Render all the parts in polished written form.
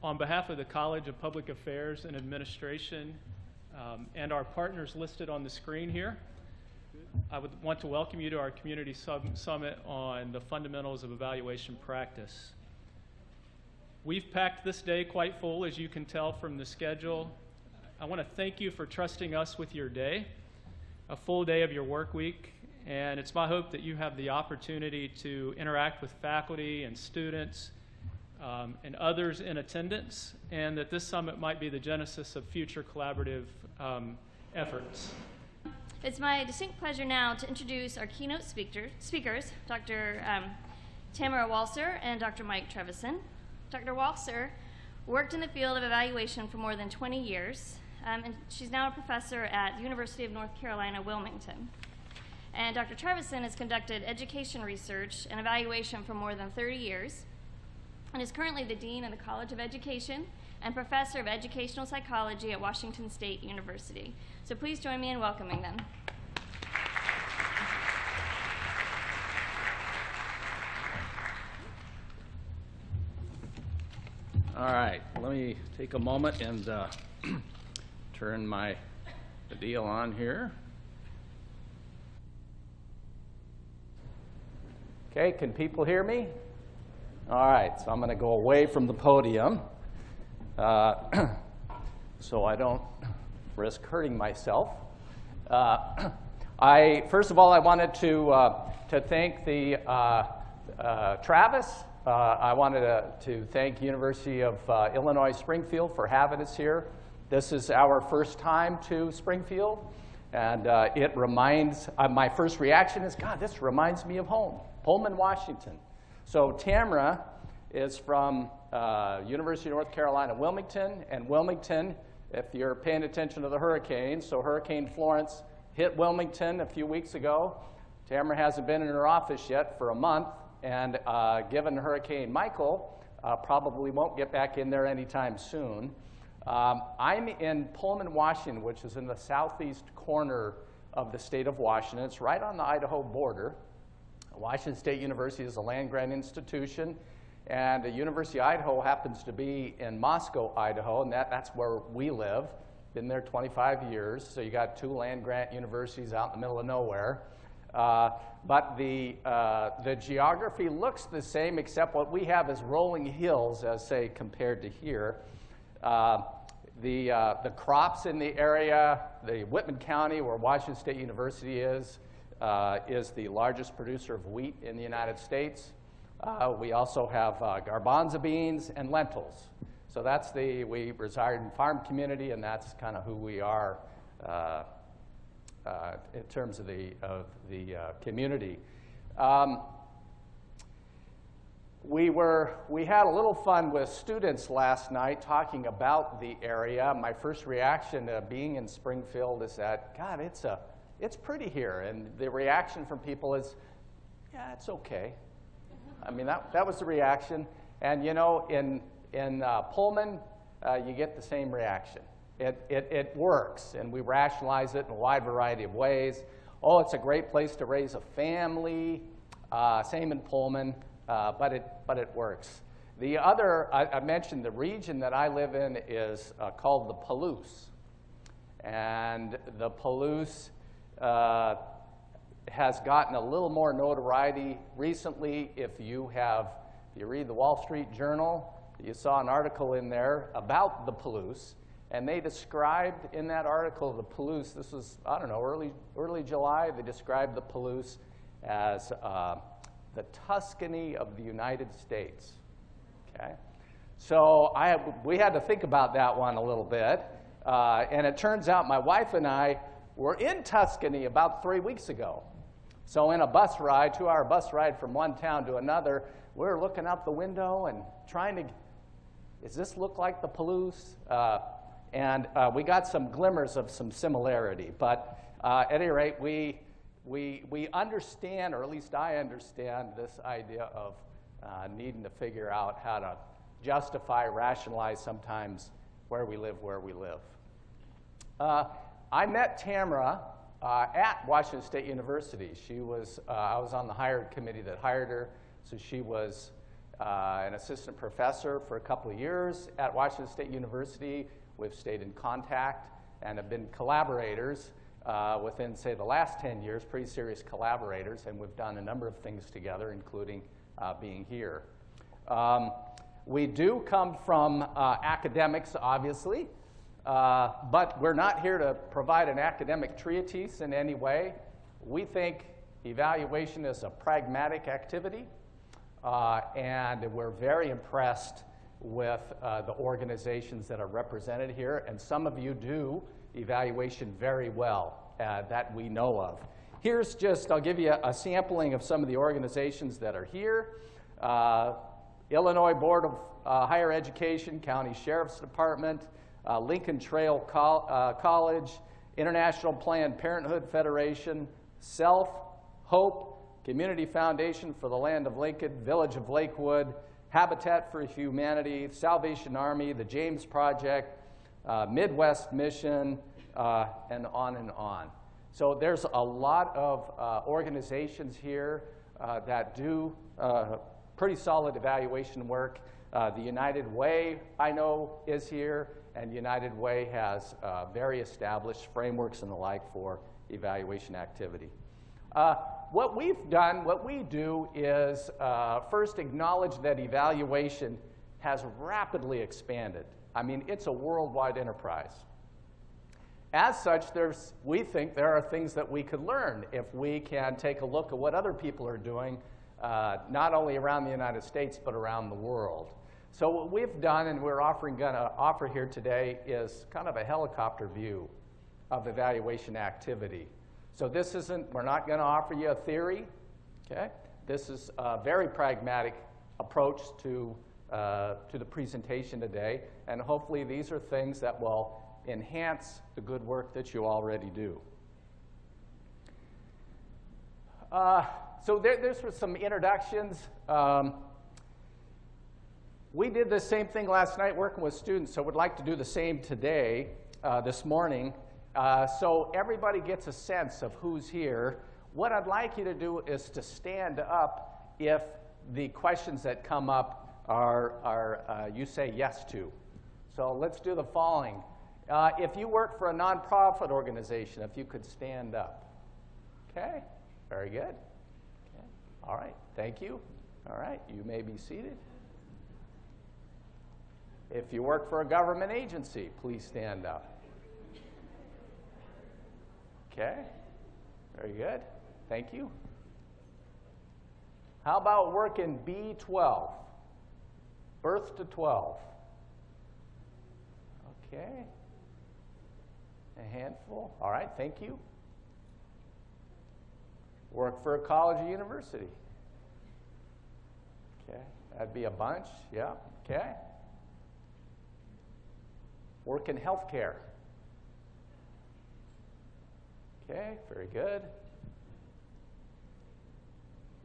On behalf of the College of Public Affairs and Administration and our partners listed on the screen here, I would want to welcome you to our Community Summit on the Fundamentals of Evaluation Practice. We've packed this day quite full, as you can tell from the schedule. I want to thank you for trusting us with your day, a full day of your work week, and it's my hope that you have the opportunity to interact with faculty and students and others in attendance, and that this summit might be the genesis of future collaborative efforts. It's my distinct pleasure now to introduce our keynote speakers, Dr. Tamara Walser and Dr. Mike Trevison. Dr. Walser worked in the field of evaluation for more than 20 years, and she's now a professor at the University of North Carolina, Wilmington. And Dr. Trevison has conducted education research and evaluation for more than 30 years, and is currently the Dean of the College of Education and Professor of Educational Psychology at Washington State University. So please join me in welcoming them. All right, let me take a moment and turn the deal on here. Okay, can people hear me? All right, so I'm going to go away from the podium so I don't risk hurting myself. First of all, I wanted to thank Travis. I wanted to thank University of Illinois Springfield for having us here. This is our first time to Springfield, and it reminds, my first reaction is, God, this reminds me of home, Pullman, Washington. So Tamara is from University of North Carolina, Wilmington, and Wilmington, if you're paying attention to the hurricanes, so Hurricane Florence hit Wilmington a few weeks ago. Tamara hasn't been in her office yet for a month, and given Hurricane Michael, probably won't get back in there anytime soon. I'm in Pullman, Washington, which is in the southeast corner of the state of Washington. It's right on the Idaho border. Washington State University is a land-grant institution, and the University of Idaho happens to be in Moscow, Idaho, and that's where we live. Been there 25 years, so you got two land-grant universities out in the middle of nowhere. But the geography looks the same, except what we have is rolling hills, as say compared to here. The crops in the area, the Whitman County, where Washington State University is the largest producer of wheat in the United States. We also have garbanzo beans and lentils. So we reside in farm community, and that's kind of who we are in terms of the community. We had a little fun with students last night talking about the area. My first reaction to being in Springfield is that, God, it's pretty here, and the reaction from people is, yeah, it's okay. I mean, that was the reaction, and you know, in Pullman, you get the same reaction. It works, and we rationalize it in a wide variety of ways. Oh, it's a great place to raise a family. Same in Pullman, but it works. The other, I mentioned the region that I live in is called the Palouse, and the Palouse has gotten a little more notoriety recently. If you read the Wall Street Journal, you saw an article in there about the Palouse, and they described in that article the Palouse, this was, I don't know, early July, they described the Palouse as the Tuscany of the United States, okay? So we had to think about that one a little bit, and it turns out my wife and I were in Tuscany about 3 weeks ago. So in a bus ride, 2-hour bus ride from one town to another, we were looking out the window and trying to, does this look like the Palouse? And we got some glimmers of some similarity. But at any rate, we understand, or at least I understand, this idea of needing to figure out how to justify, rationalize sometimes where we live. I met Tamara at Washington State University. I was on the hired committee that hired her, so she was an assistant professor for a couple of years at Washington State University. We've stayed in contact and have been collaborators within, say, the last 10 years, pretty serious collaborators, and we've done a number of things together, including being here. We do come from academics, obviously, but we're not here to provide an academic treatise in any way. We think evaluation is a pragmatic activity, and we're very impressed with the organizations that are represented here, and some of you do evaluation very well that we know of. Here's just, I'll give you a sampling of some of the organizations that are here. Illinois Board of Higher Education, County Sheriff's Department, Lincoln Trail College, International Planned Parenthood Federation, Self, Hope, Community Foundation for the Land of Lincoln, Village of Lakewood, Habitat for Humanity, Salvation Army, the James Project, Midwest Mission, and on and on. So there's a lot of organizations here that do pretty solid evaluation work. The United Way, I know, is here, and United Way has very established frameworks and the like for evaluation activity. What we've done, what we do is first acknowledge that evaluation has rapidly expanded. I mean, it's a worldwide enterprise. As such, we think there are things that we could learn if we can take a look at what other people are doing, not only around the United States, but around the world. So what we've done, and we're going to offer here today, is kind of a helicopter view of evaluation activity. So this isn't, we're not going to offer you a theory, okay? This is a very pragmatic approach to the presentation today, and hopefully these are things that will enhance the good work that you already do. So there's some introductions. We did the same thing last night working with students, so we'd like to do the same today, this morning. So everybody gets a sense of who's here. What I'd like you to do is to stand up if the questions that come up are you say yes to. So let's do the following. If you work for a nonprofit organization, if you could stand up. Okay, very good. Okay. All right, thank you. All right, you may be seated. If you work for a government agency, please stand up. Okay, very good. Thank you. How about work in B12? Birth to 12. Okay. A handful. All right, thank you. Work for a college or university. Okay, that'd be a bunch. Yeah, okay. Work in healthcare. Okay, very good.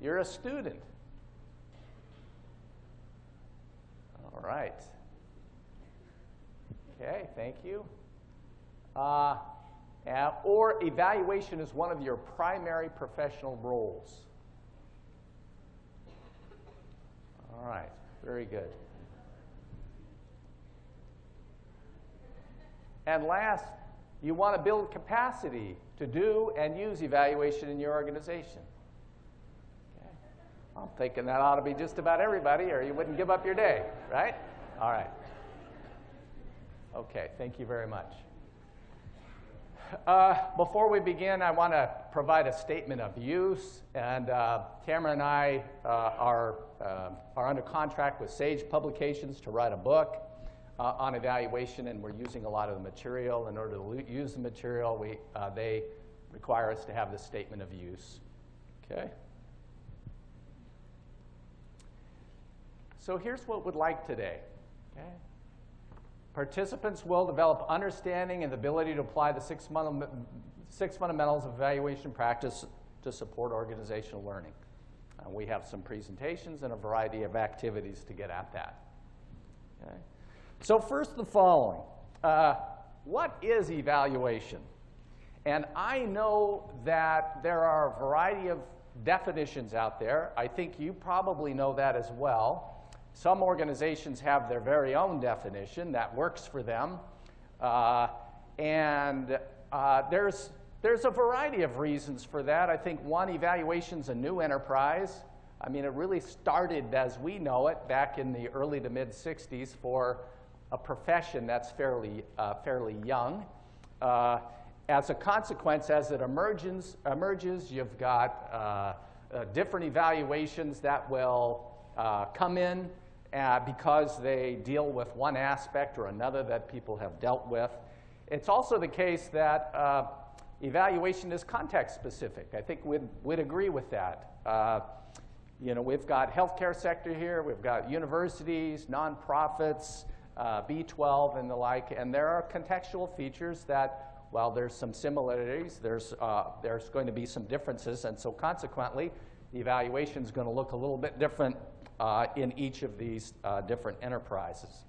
You're a student. All right. Okay, thank you. Or evaluation is one of your primary professional roles. All right, very good. And last, you want to build capacity to do and use evaluation in your organization. Okay. I'm thinking that ought to be just about everybody, or you wouldn't give up your day, right? All right. Okay, thank you very much. Before we begin, I want to provide a statement of use. And Tamara and I are under contract with Sage Publications to write a book on evaluation, and we're using a lot of the material. In order to use the material, they require us to have this statement of use. Okay? So here's what we'd like today. Okay? Participants will develop understanding and the ability to apply the six fundamentals of evaluation practice to support organizational learning. We have some presentations and a variety of activities to get at that. Okay? So first, the following. What is evaluation? And I know that there are a variety of definitions out there. I think you probably know that as well. Some organizations have their very own definition that works for them. There's a variety of reasons for that. I think one, evaluation's a new enterprise. I mean, it really started as we know it back in the early to mid 60s for a profession that's fairly young. As a consequence, as it emerges, you've got different evaluations that will come in because they deal with one aspect or another that people have dealt with. It's also the case that evaluation is context specific. I think we'd agree with that. You know, we've got healthcare sector here, we've got universities, nonprofits, B12 and the like, and there are contextual features that, while there's some similarities, there's going to be some differences, and so consequently, the evaluation is going to look a little bit different in each of these different enterprises.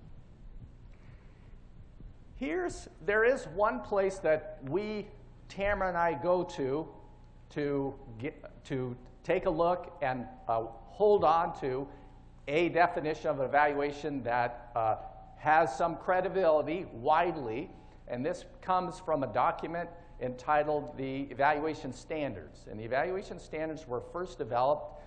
There is one place that Tamara and I go to take a look and hold on to a definition of an evaluation that has some credibility widely, and this comes from a document entitled the Evaluation Standards. And the Evaluation Standards were first developed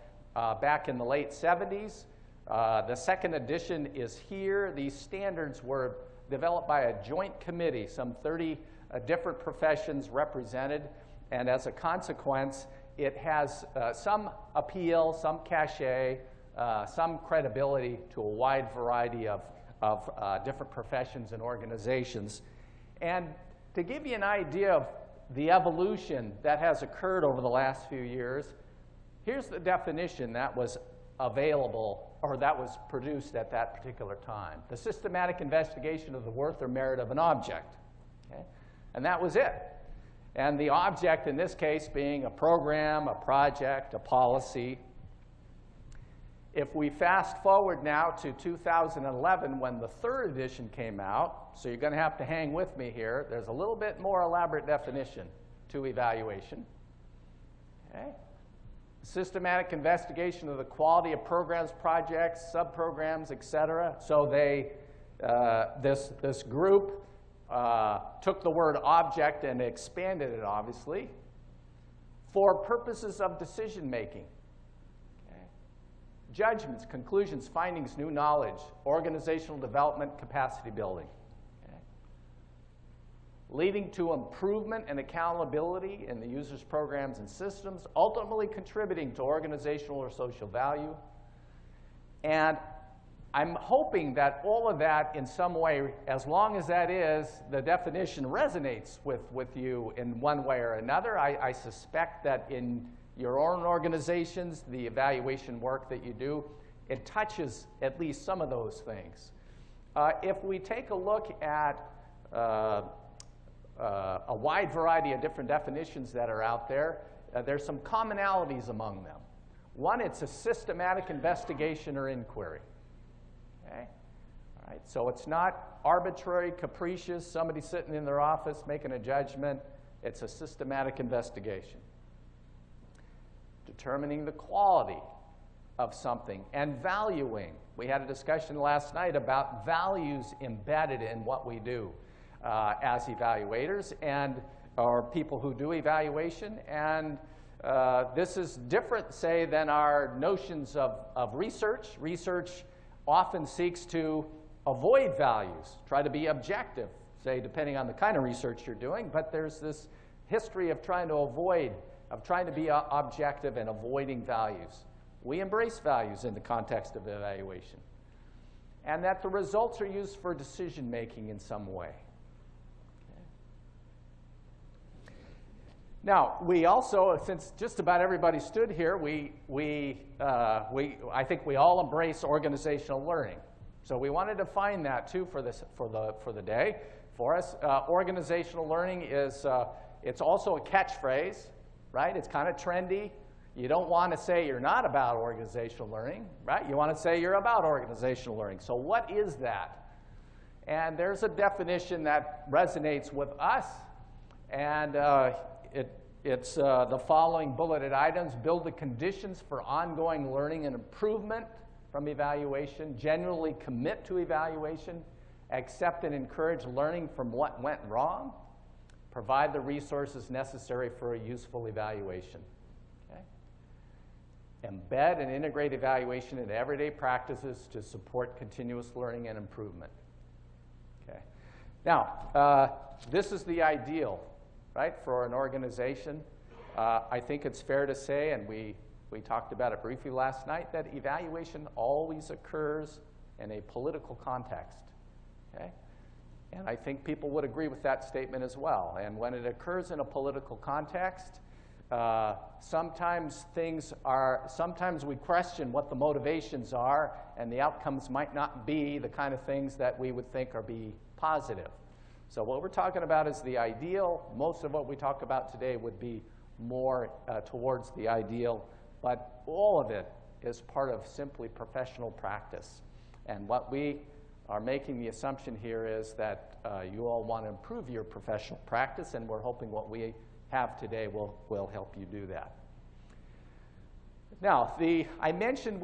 back in the late 70s. The second edition is here. These standards were developed by a joint committee, some 30 different professions represented, and as a consequence, it has some appeal, some cachet, some credibility to a wide variety of different professions and organizations. And to give you an idea of the evolution that has occurred over the last few years, here's the definition that was available or that was produced at that particular time. The systematic investigation of the worth or merit of an object. Okay? And that was it. And the object in this case being a program, a project, a policy. If we fast forward now to 2011 when the third edition came out, so you're going to have to hang with me here, there's a little bit more elaborate definition to evaluation. Okay? Systematic investigation of the quality of programs, projects, subprograms, etc. So this group took the word object and expanded it, obviously, for purposes of decision making. Okay? Judgments, conclusions, findings, new knowledge, organizational development, capacity building. Okay? Leading to improvement and accountability in the user's programs and systems, ultimately contributing to organizational or social value. And I'm hoping that all of that in some way, as long as that is, the definition resonates with you in one way or another. I suspect that in your own organizations, the evaluation work that you do, it touches at least some of those things. If we take a look at a wide variety of different definitions that are out there, there's some commonalities among them. One, it's a systematic investigation or inquiry. Okay? All right, so it's not arbitrary, capricious, somebody sitting in their office making a judgment. It's a systematic investigation. Determining the quality of something and valuing. We had a discussion last night about values embedded in what we do as evaluators and or people who do evaluation. And this is different, say, than our notions of research. Research often seeks to avoid values, try to be objective, say, depending on the kind of research you're doing. But there's this history of trying to be objective and avoiding values. We embrace values in the context of evaluation. And that the results are used for decision making in some way. Okay. Now, we also, since just about everybody stood here, I think we all embrace organizational learning. So we wanted to define that too for the day. For us, organizational learning is it's also a catchphrase, right? It's kind of trendy. You don't want to say you're not about organizational learning, right? You want to say you're about organizational learning. So what is that? And there's a definition that resonates with us, and it's the following bulleted items: build the conditions for ongoing learning and improvement, from evaluation, genuinely commit to evaluation, accept and encourage learning from what went wrong, provide the resources necessary for a useful evaluation. Okay? Embed and integrate evaluation into everyday practices to support continuous learning and improvement. Okay. Now, this is the ideal, right, for an organization. I think it's fair to say, and we talked about it briefly last night, that evaluation always occurs in a political context. Okay? And I think people would agree with that statement as well. And when it occurs in a political context, sometimes we question what the motivations are, and the outcomes might not be the kind of things that we would think are be positive. So what we're talking about is the ideal. Most of what we talk about today would be more towards the ideal, but all of it is part of simply professional practice. And what we are making the assumption here is that you all want to improve your professional practice, and we're hoping what we have today will help you do that. Now, I mentioned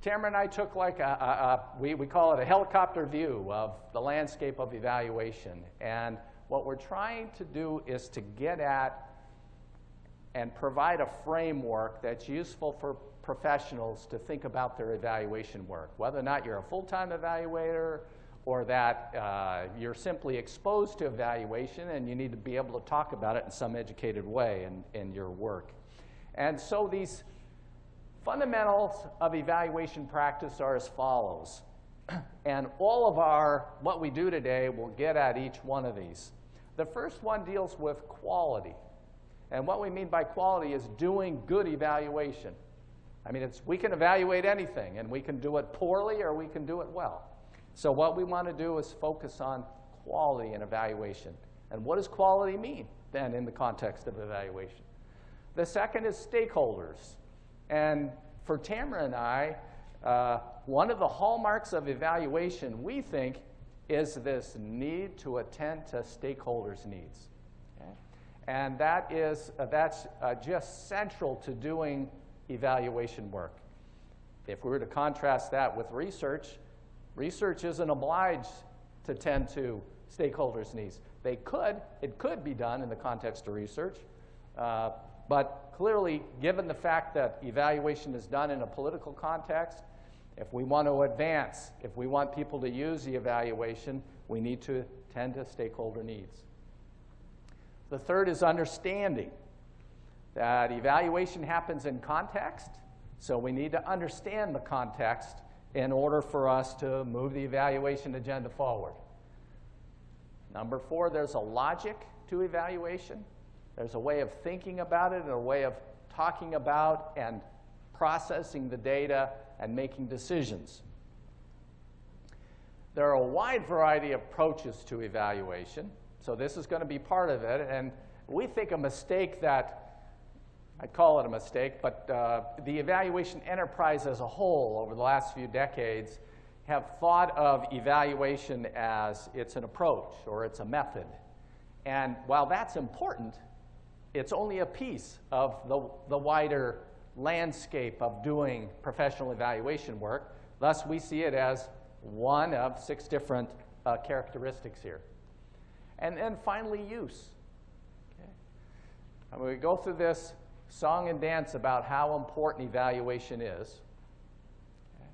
Tamara and I took like we call it a helicopter view of the landscape of evaluation. And what we're trying to do is to get at and provide a framework that's useful for professionals to think about their evaluation work, whether or not you're a full-time evaluator or that you're simply exposed to evaluation and you need to be able to talk about it in some educated way in your work. And so these fundamentals of evaluation practice are as follows. And all of what we do today will get at each one of these. The first one deals with quality. And what we mean by quality is doing good evaluation. I mean, we can evaluate anything, and we can do it poorly or we can do it well. So what we want to do is focus on quality in evaluation. And what does quality mean, then, in the context of evaluation? The second is stakeholders. And for Tamara and I, one of the hallmarks of evaluation, we think, is this need to attend to stakeholders' needs. Okay? And that's just central to doing evaluation work. If we were to contrast that with research, research isn't obliged to tend to stakeholders' needs. It could be done in the context of research, but clearly, given the fact that evaluation is done in a political context, if we want to advance, if we want people to use the evaluation, we need to tend to stakeholder needs. The third is understanding. That evaluation happens in context, so we need to understand the context in order for us to move the evaluation agenda forward. Number 4, there's a logic to evaluation. There's a way of thinking about it and a way of talking about and processing the data and making decisions. There are a wide variety of approaches to evaluation, so this is going to be part of it. And we think a mistake that I'd call it a mistake, but the evaluation enterprise as a whole over the last few decades have thought of evaluation as it's an approach or it's a method. And while that's important, it's only a piece of the wider landscape of doing professional evaluation work. Thus, we see it as one of 6 different characteristics here. And then finally, use. Okay. And we go through this song and dance about how important evaluation is. Okay.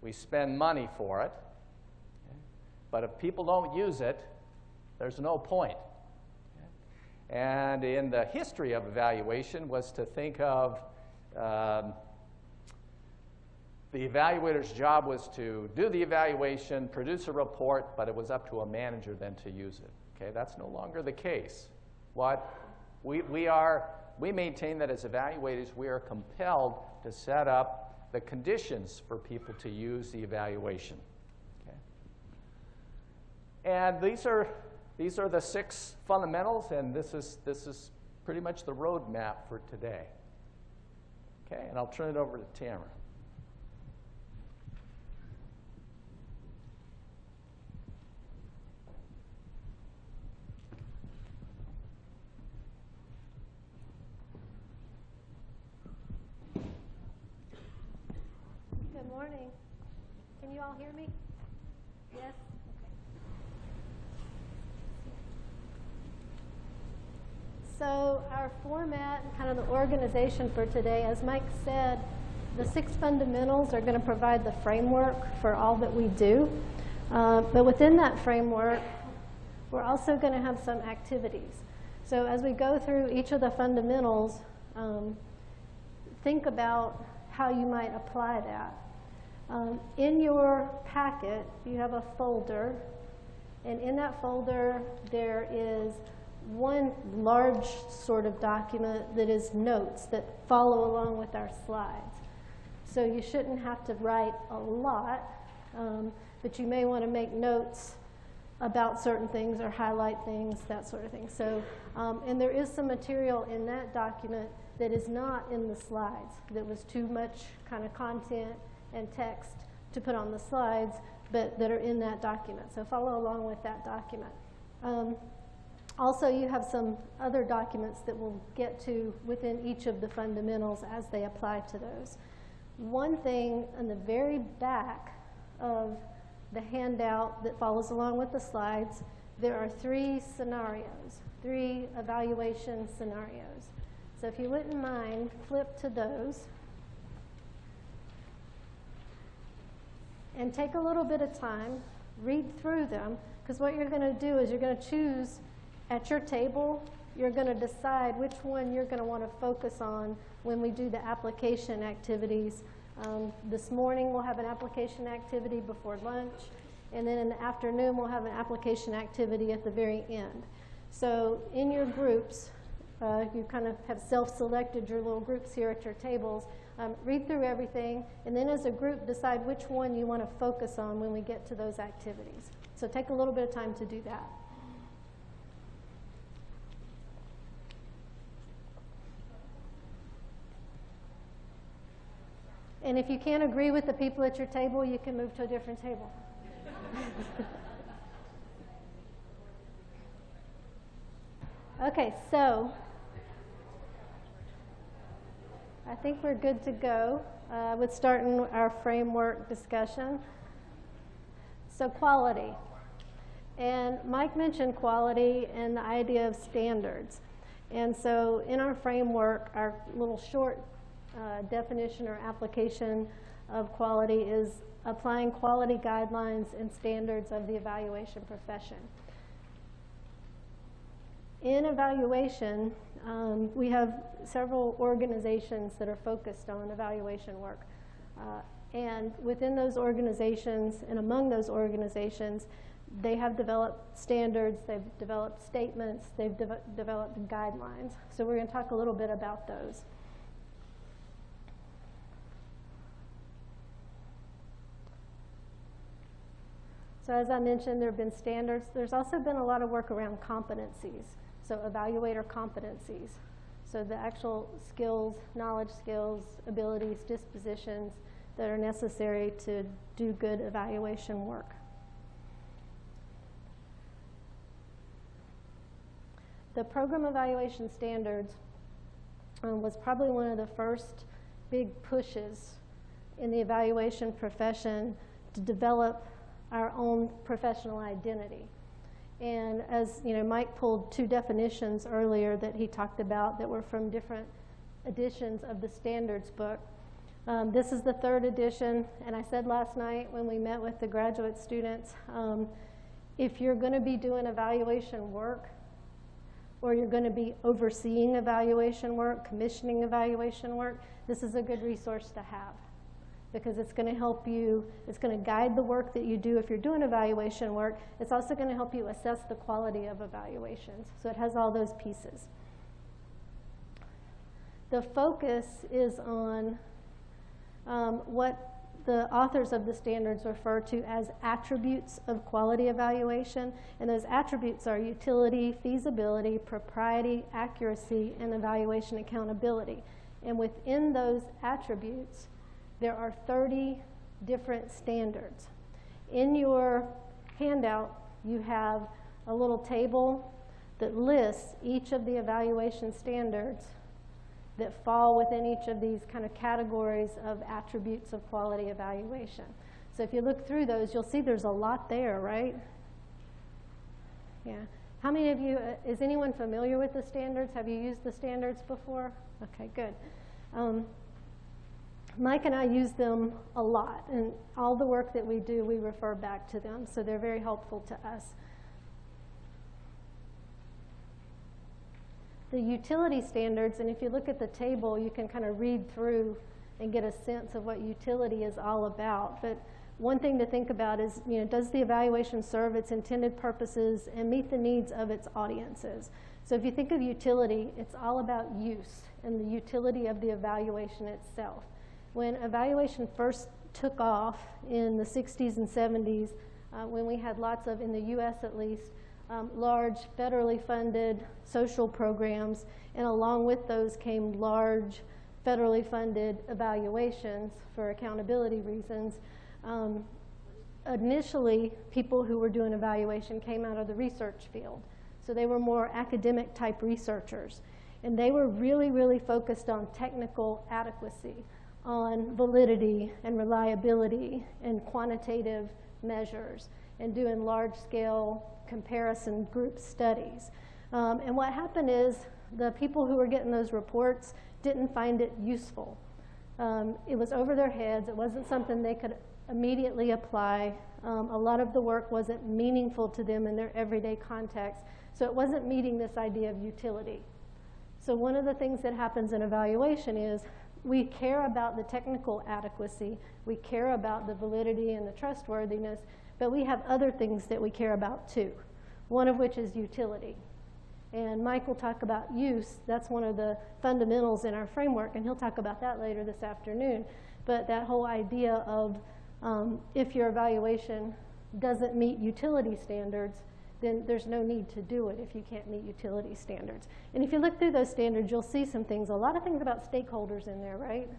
We spend money for it. Okay. But if people don't use it, there's no point. Okay. And in the history of evaluation was to think of the evaluator's job was to do the evaluation, produce a report, but it was up to a manager then to use it. Okay, that's no longer the case. What we maintain that as evaluators, we are compelled to set up the conditions for people to use the evaluation. Okay. And these are the 6 fundamentals, and this is pretty much the roadmap for today. Okay, and I'll turn it over to Tamara. Good morning. Can you all hear me? Yes? Okay. So our format and kind of the organization for today, as Mike said, the 6 fundamentals are going to provide the framework for all that we do. But within that framework, we're also going to have some activities. So as we go through each of the fundamentals, think about how you might apply that. In your packet, you have a folder, and in that folder, there is one large sort of document that is notes that follow along with our slides. So you shouldn't have to write a lot, but you may want to make notes about certain things or highlight things, that sort of thing. So, and there is some material in that document that is not in the slides, that was too much kind of content and text to put on the slides, but that are in that document. So follow along with that document. Also, you have some other documents that we'll get to within each of the fundamentals as they apply to those. One thing on the very back of the handout that follows along with the slides, there are 3 scenarios, 3 evaluation scenarios. So if you wouldn't mind, flip to those. And take a little bit of time, read through them, because what you're going to do is you're going to choose at your table, you're going to decide which one you're going to want to focus on when we do the application activities. This morning we'll have an application activity before lunch, and then in the afternoon we'll have an application activity at the very end. So in your groups, you kind of have self-selected your little groups here at your tables. Read through everything, and then as a group decide which one you want to focus on when we get to those activities. So take a little bit of time to do that. And if you can't agree with the people at your table, you can move to a different table. Okay, so I think we're good to go with starting our framework discussion. So quality. And Mike mentioned quality and the idea of standards. And so in our framework, our little short definition or application of quality is applying quality guidelines and standards of the evaluation profession. In evaluation, we have several organizations that are focused on evaluation work. And within those organizations and among those organizations, they have developed standards, they've developed statements, they've developed guidelines. So we're going to talk a little bit about those. So as I mentioned, there have been standards. There's also been a lot of work around competencies, so evaluator competencies. So the actual skills, knowledge skills, abilities, dispositions that are necessary to do good evaluation work. The program evaluation standards was probably one of the first big pushes in the evaluation profession to develop our own professional identity. And as you know, Mike pulled 2 definitions earlier that he talked about that were from different editions of the standards book. This is the 3rd edition, and I said last night when we met with the graduate students, if you're going to be doing evaluation work, or you're going to be overseeing evaluation work, commissioning evaluation work, this is a good resource to have, because it's going to help you, it's going to guide the work that you do if you're doing evaluation work. It's also going to help you assess the quality of evaluations. So it has all those pieces. The focus is on what the authors of the standards refer to as attributes of quality evaluation. And those attributes are utility, feasibility, propriety, accuracy, and evaluation accountability. And within those attributes, there are 30 different standards. In your handout, you have a little table that lists each of the evaluation standards that fall within each of these kind of categories of attributes of quality evaluation. So if you look through those, you'll see there's a lot there, right? Yeah. How many of you, is anyone familiar with the standards? Have you used the standards before? Okay, good. Mike and I use them a lot, and all the work that we do, we refer back to them, so they're very helpful to us. The utility standards, and if you look at the table, you can kind of read through and get a sense of what utility is all about. But one thing to think about is, does the evaluation serve its intended purposes and meet the needs of its audiences? So if you think of utility, it's all about use and the utility of the evaluation itself. When evaluation first took off in the 60s and 70s, when we had lots of, in the US at least, large federally funded social programs, and along with those came large federally funded evaluations for accountability reasons. Initially, people who were doing evaluation came out of the research field. So they were more academic type researchers. And they were really, really focused on technical adequacy, on validity and reliability and quantitative measures, and doing large-scale comparison group studies. And what happened is the people who were getting those reports didn't find it useful. It was over their heads. It wasn't something they could immediately apply. A lot of the work wasn't meaningful to them in their everyday context. So it wasn't meeting this idea of utility. So one of the things that happens in evaluation is we care about the technical adequacy, we care about the validity and the trustworthiness, but we have other things that we care about too, one of which is utility. And Mike will talk about use. That's one of the fundamentals in our framework, and he'll talk about that later this afternoon. But that whole idea of if your evaluation doesn't meet utility standards, then there's no need to do it if you can't meet utility standards. And if you look through those standards, you'll see some things, a lot of things about stakeholders in there, right?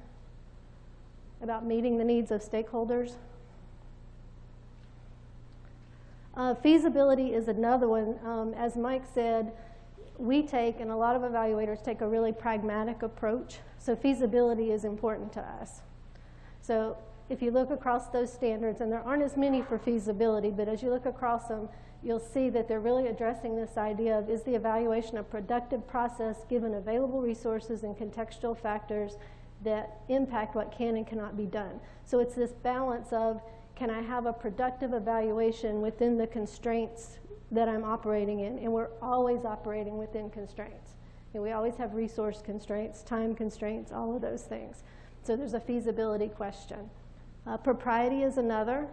About meeting the needs of stakeholders. Feasibility is another one. As Mike said, we take, and a lot of evaluators take, a really pragmatic approach. So feasibility is important to us. So if you look across those standards, and there aren't as many for feasibility, but as you look across them, you'll see that they're really addressing this idea of, is the evaluation a productive process given available resources and contextual factors that impact what can and cannot be done? So it's this balance of, can I have a productive evaluation within the constraints that I'm operating in? And we're always operating within constraints. And we always have resource constraints, time constraints, all of those things. So there's a feasibility question. Propriety is another.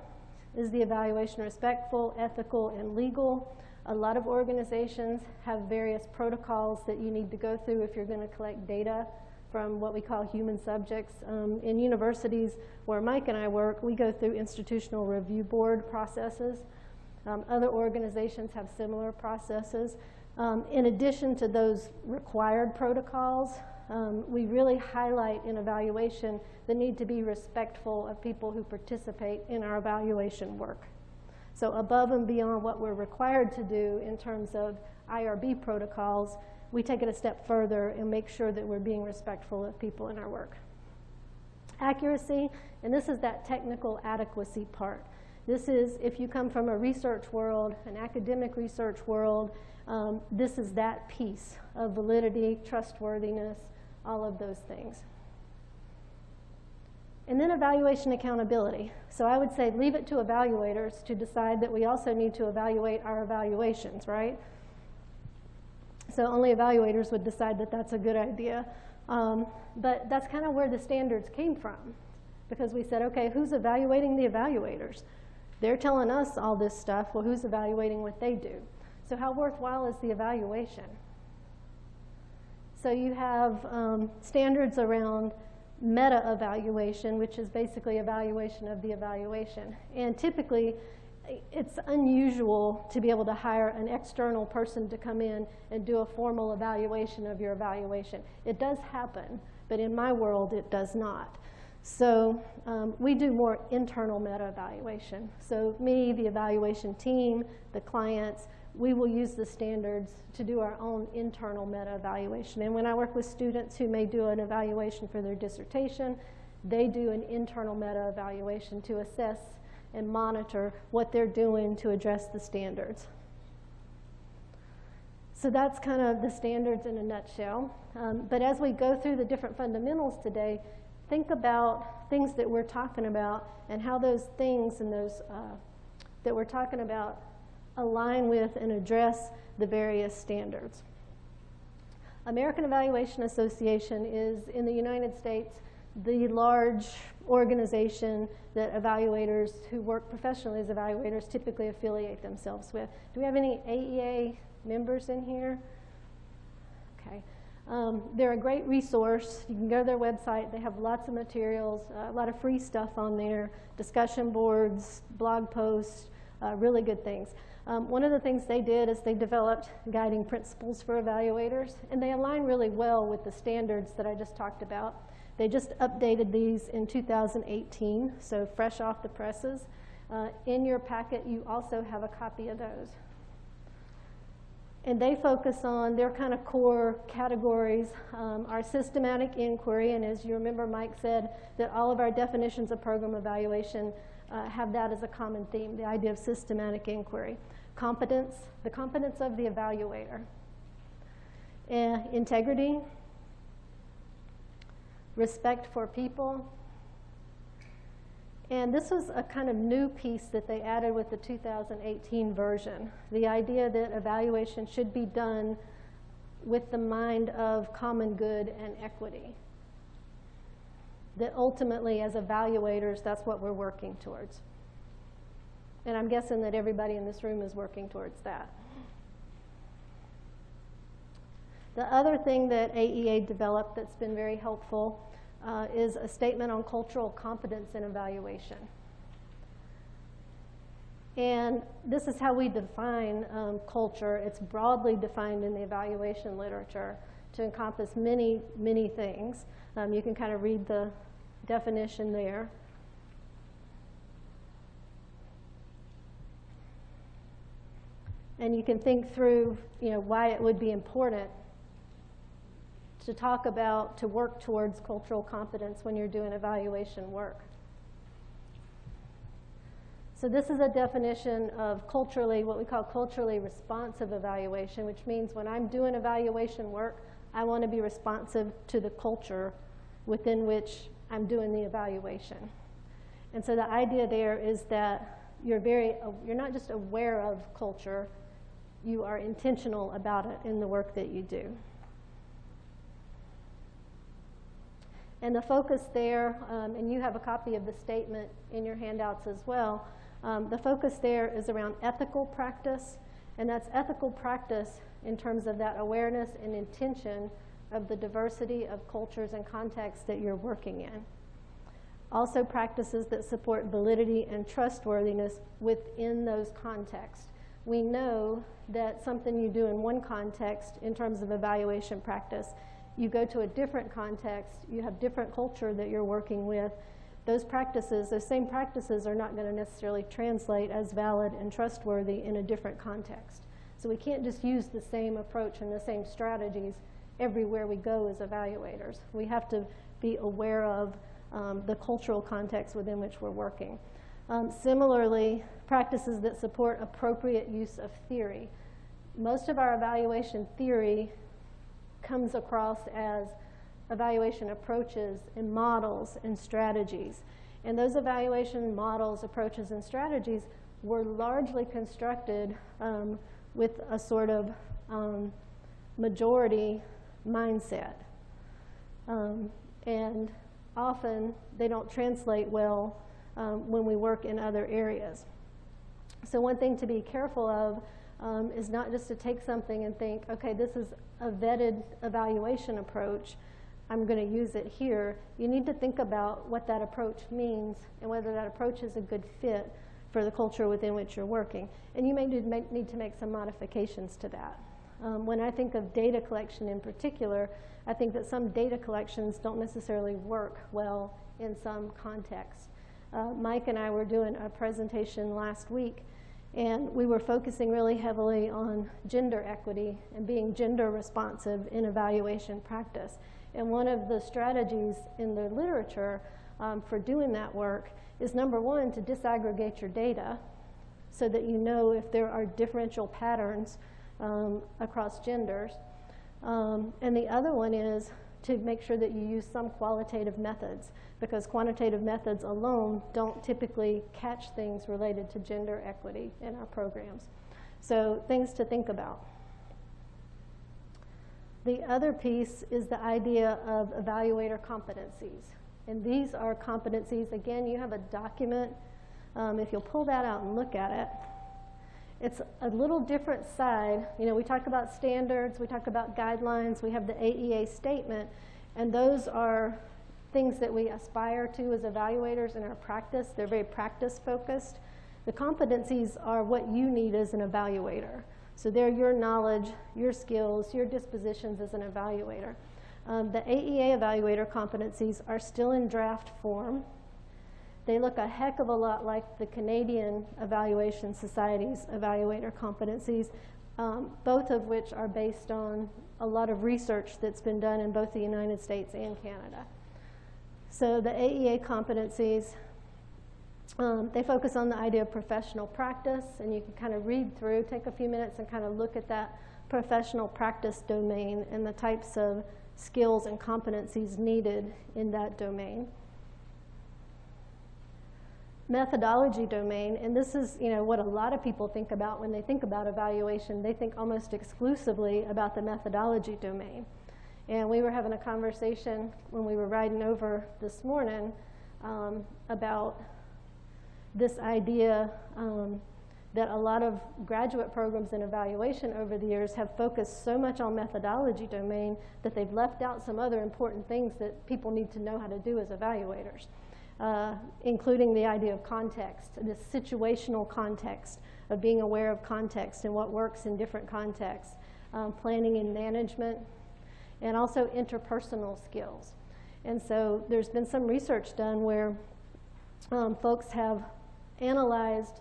Is the evaluation respectful, ethical, and legal? A lot of organizations have various protocols that you need to go through if you're going to collect data from what we call human subjects. In universities where Mike and I work, we go through institutional review board processes. Other organizations have similar processes. In addition to those required protocols, we really highlight in evaluation the need to be respectful of people who participate in our evaluation work. So above and beyond what we're required to do in terms of IRB protocols, we take it a step further and make sure that we're being respectful of people in our work. Accuracy, and this is that technical adequacy part. This is, if you come from a research world, an academic research world, this is that piece of validity, trustworthiness, all of those things. And then evaluation accountability. So I would say leave it to evaluators to decide that we also need to evaluate our evaluations, right? So only evaluators would decide that that's a good idea. But that's kind of where the standards came from, because we said, okay, who's evaluating the evaluators? They're telling us all this stuff. Well, who's evaluating what they do? So how worthwhile is the evaluation? So you have standards around meta-evaluation, which is basically evaluation of the evaluation. And typically, it's unusual to be able to hire an external person to come in and do a formal evaluation of your evaluation. It does happen, but in my world, it does not. So we do more internal meta-evaluation. So me, the evaluation team, the clients, we will use the standards to do our own internal meta-evaluation. And when I work with students who may do an evaluation for their dissertation, they do an internal meta-evaluation to assess and monitor what they're doing to address the standards. So that's kind of the standards in a nutshell. But as we go through the different fundamentals today, think about things that we're talking about and how those things and those that we're talking about align with and address the various standards. American Evaluation Association is, in the United States, the large organization that evaluators who work professionally as evaluators typically affiliate themselves with. Do we have any AEA members in here? Okay. They're a great resource. You can go to their website. They have lots of materials, a lot of free stuff on there, discussion boards, blog posts, really good things. One of the things they did is they developed guiding principles for evaluators, and they align really well with the standards that I just talked about. They just updated these in 2018, so fresh off the presses. In your packet, you also have a copy of those. And they focus on their kind of core categories, our systematic inquiry, and as you remember, Mike said that all of our definitions of program evaluation have that as a common theme, the idea of systematic inquiry. Competence, the competence of the evaluator. Integrity, respect for people. And this was a kind of new piece that they added with the 2018 version, the idea that evaluation should be done with the mind of common good and equity. That ultimately, as evaluators, that's what we're working towards. And I'm guessing that everybody in this room is working towards that. The other thing that AEA developed that's been very helpful is a statement on cultural competence in evaluation. And this is how we define culture. It's broadly defined in the evaluation literature to encompass many, many things. You can kind of read the definition there. And you can think through, why it would be important to talk about, to work towards cultural competence when you're doing evaluation work. So this is a definition of culturally, what we call culturally responsive evaluation, which means when I'm doing evaluation work, I want to be responsive to the culture within which I'm doing the evaluation. And so the idea there is that you're not just aware of culture, you are intentional about it in the work that you do. And the focus there, and you have a copy of the statement in your handouts as well, the focus there is around ethical practice, and that's ethical practice in terms of that awareness and intention of the diversity of cultures and contexts that you're working in. Also practices that support validity and trustworthiness within those contexts. We know that something you do in one context in terms of evaluation practice, you go to a different context, you have different culture that you're working with, those practices, those same practices are not going to necessarily translate as valid and trustworthy in a different context. So we can't just use the same approach and the same strategies everywhere we go as evaluators. We have to be aware of the cultural context within which we're working. Similarly, practices that support appropriate use of theory. Most of our evaluation theory comes across as evaluation approaches and models and strategies. And those evaluation models, approaches, and strategies were largely constructed with a sort of majority mindset. And often they don't translate well when we work in other areas. So one thing to be careful of is not just to take something and think, okay, this is a vetted evaluation approach, I'm going to use it here. You need to think about what that approach means and whether that approach is a good fit for the culture within which you're working. And you may need to make some modifications to that. When I think of data collection in particular, I think that some data collections don't necessarily work well in some contexts. Mike and I were doing a presentation last week, And we were focusing really heavily on gender equity and being gender responsive in evaluation practice. And one of the strategies in the literature for doing that work is, number one, to disaggregate your data so that you know if there are differential patterns across genders. And the other one is to make sure that you use some qualitative methods, because quantitative methods alone don't typically catch things related to gender equity in our programs. So things to think about. The other piece is the idea of evaluator competencies. And these are competencies, again, you have a document. If you'll pull that out and look at it, it's a little different side. You know, we talk about standards, we talk about guidelines, we have the AEA statement, and those are things that we aspire to as evaluators in our practice. They're very practice focused. The competencies are what you need as an evaluator. So they're your knowledge, your skills, your dispositions as an evaluator. The AEA evaluator competencies are still in draft form. They look a heck of a lot like the Canadian Evaluation Society's evaluator competencies, both of which are based on a lot of research that's been done in both the United States and Canada. So the AEA competencies, they focus on the idea of professional practice, and you can kind of read through, take a few minutes and kind of look at that professional practice domain and the types of skills and competencies needed in that domain. Methodology domain, and this is, you know, what a lot of people think about when they think about evaluation. They think almost exclusively about the methodology domain. And we were having a conversation when we were riding over this morning about this idea that a lot of graduate programs in evaluation over the years have focused so much on methodology domain that they've left out some other important things that people need to know how to do as evaluators. Including the idea of context, the situational context of being aware of context and what works in different contexts, planning and management, and also interpersonal skills. And so there's been some research done where folks have analyzed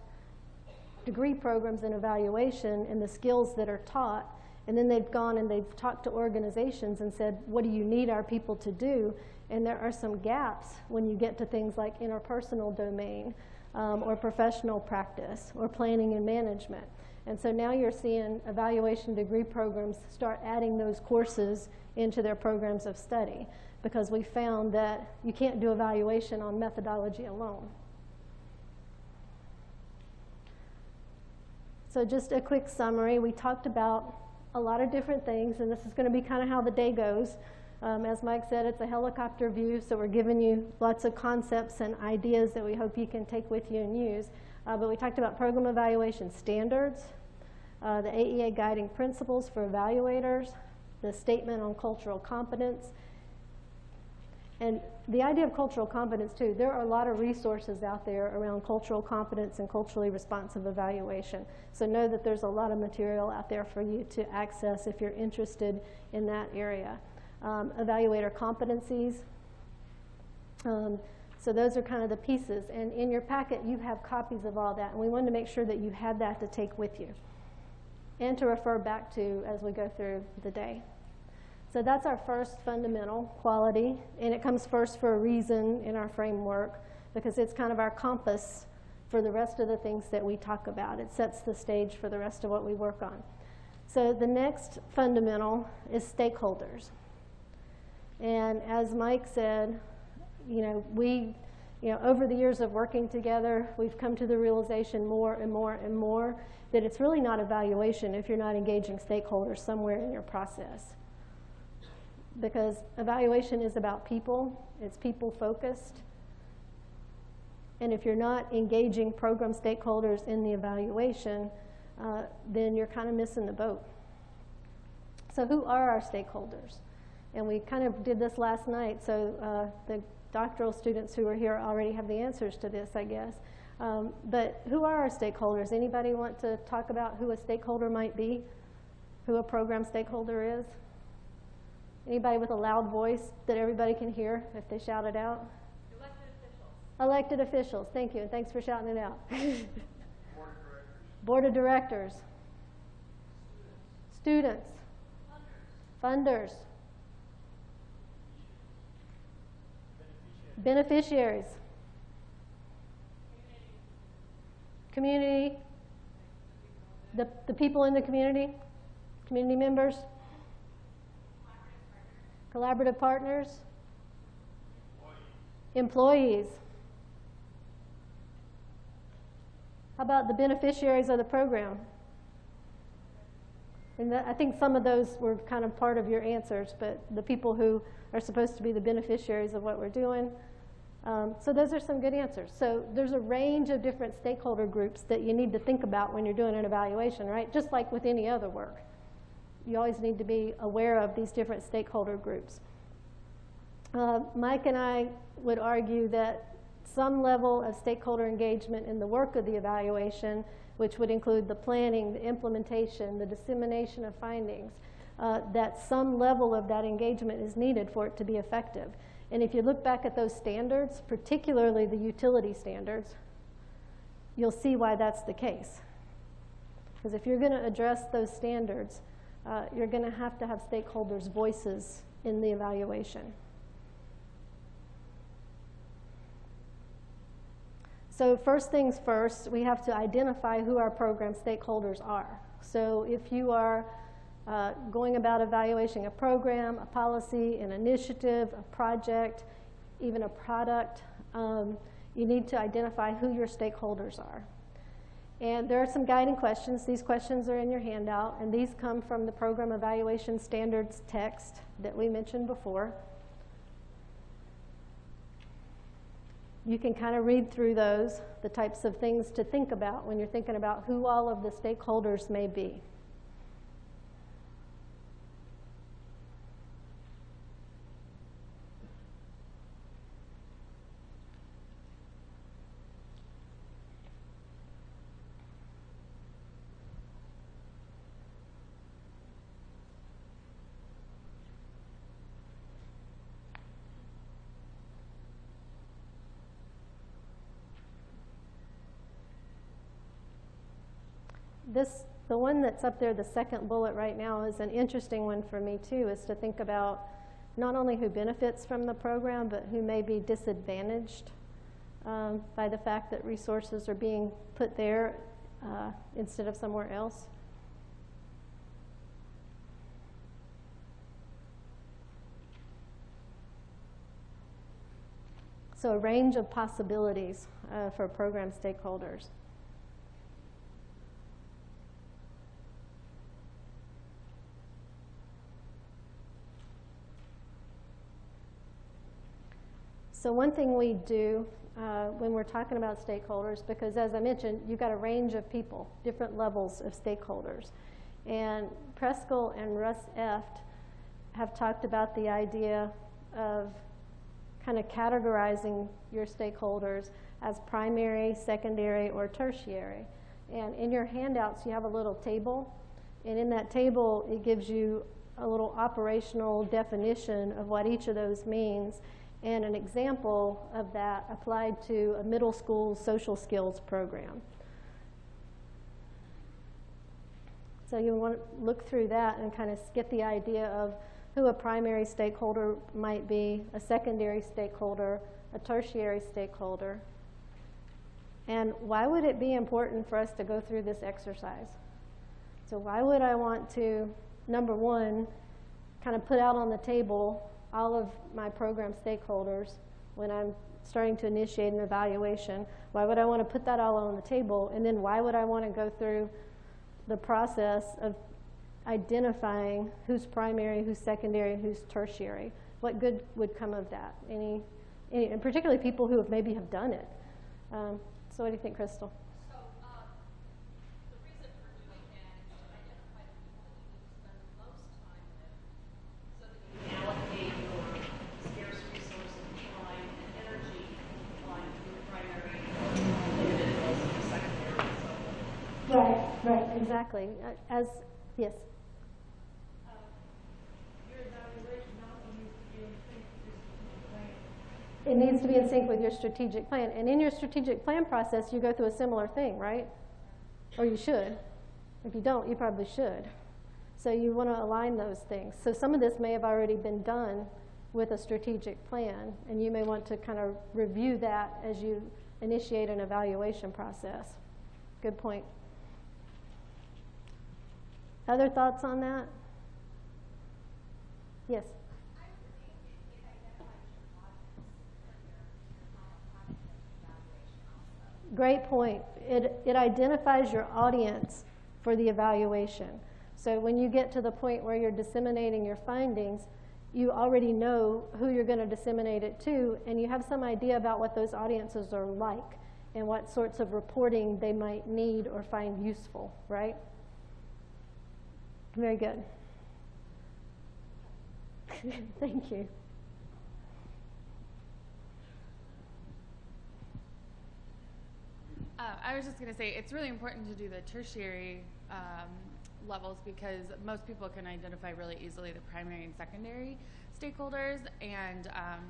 degree programs in evaluation and the skills that are taught, and then they've gone and they've talked to organizations and said, what do you need our people to do? And there are some gaps when you get to things like interpersonal domain or professional practice or planning and management. And so now you're seeing evaluation degree programs start adding those courses into their programs of study, because we found that you can't do evaluation on methodology alone. So just a quick summary. We talked about a lot of different things, and this is going to be kind of how the day goes. As Mike said, it's a helicopter view, so we're giving you lots of concepts and ideas that we hope you can take with you and use. But we talked about program evaluation standards, the AEA guiding principles for evaluators, the statement on cultural competence, and the idea of cultural competence too. There are a lot of resources out there around cultural competence and culturally responsive evaluation. So know that there's a lot of material out there for you to access if you're interested in that area. Evaluator competencies. So those are kind of the pieces. And in your packet, you have copies of all that. And we wanted to make sure that you had that to take with you and to refer back to as we go through the day. So that's our first fundamental, quality. And it comes first for a reason in our framework, because it's kind of our compass for the rest of the things that we talk about. It sets the stage for the rest of what we work on. So the next fundamental is stakeholders. And as Mike said, over the years of working together, we've come to the realization more and more and more that it's really not evaluation if you're not engaging stakeholders somewhere in your process. Because evaluation is about people, it's people focused. And if you're not engaging program stakeholders in the evaluation, then you're kind of missing the boat. So who are our stakeholders? And we kind of did this last night, so the doctoral students who are here already have the answers to this, I guess. But who are our stakeholders? Anybody want to talk about who a stakeholder might be? Who a program stakeholder is? Anybody with a loud voice that everybody can hear if they shout it out? Elected officials. Elected officials, thank you, and thanks for shouting it out. Board of Directors. Students. Funders. Beneficiaries. Community. The people in the community. Community members. Collaborative partners. Employees. How about the beneficiaries of the program? And I think some of those were kind of part of your answers, but the people who are supposed to be the beneficiaries of what we're doing. So those are some good answers. So there's a range of different stakeholder groups that you need to think about when you're doing an evaluation, right? Just like with any other work. You always need to be aware of these different stakeholder groups. Mike and I would argue that some level of stakeholder engagement in the work of the evaluation, which would include the planning, the implementation, the dissemination of findings, that some level of that engagement is needed for it to be effective. And if you look back at those standards, particularly the utility standards, you'll see why that's the case. Because if you're going to address those standards, you're going to have stakeholders' voices in the evaluation. So first things first, we have to identify who our program stakeholders are. So if you are going about evaluating a program, a policy, an initiative, a project, even a product, you need to identify who your stakeholders are. And there are some guiding questions. These questions are in your handout, and these come from the program evaluation standards text that we mentioned before. You can kind of read through those, the types of things to think about when you're thinking about who all of the stakeholders may be. The one that's up there, the second bullet right now, is an interesting one for me too, is to think about not only who benefits from the program, but who may be disadvantaged by the fact that resources are being put there instead of somewhere else. So a range of possibilities for program stakeholders. So one thing we do when we're talking about stakeholders, because as I mentioned, you've got a range of people, different levels of stakeholders. And Preskel and Russ Eft have talked about the idea of kind of categorizing your stakeholders as primary, secondary, or tertiary. And in your handouts, you have a little table. And in that table, it gives you a little operational definition of what each of those means, and an example of that applied to a middle school social skills program. So you want to look through that and kind of get the idea of who a primary stakeholder might be, a secondary stakeholder, a tertiary stakeholder, and why would it be important for us to go through this exercise? So why would I want to, number one, kind of put out on the table all of my program stakeholders when I'm starting to initiate an evaluation? Why would I want to put that all on the table? And then why would I want to go through the process of identifying who's primary, who's secondary, who's tertiary? What good would come of that? And particularly people who maybe have done it. So what do you think, Crystal? So the reason for doing that is to identify the people that you need to spend the most time with so that you can allocate your scarce resource of time and energy on your primary individuals and your secondary. Right, exactly. Yes. Your evaluation also needs to be in sync with your strategic plan. It needs to be in sync with your strategic plan. And in your strategic plan process, you go through a similar thing, right? or you should. If you don't, you probably should. So you want to align those things. So some of this may have already been done with a strategic plan, and you may want to kind of review that as you initiate an evaluation process. Good point. Other thoughts on that? Yes? Great point. It identifies your audience for the evaluation. So when you get to the point where you're disseminating your findings, you already know who you're going to disseminate it to, and you have some idea about what those audiences are like and what sorts of reporting they might need or find useful, right? Very good. Thank you. I was just going to say it's really important to do the tertiary levels because most people can identify really easily the primary and secondary stakeholders, and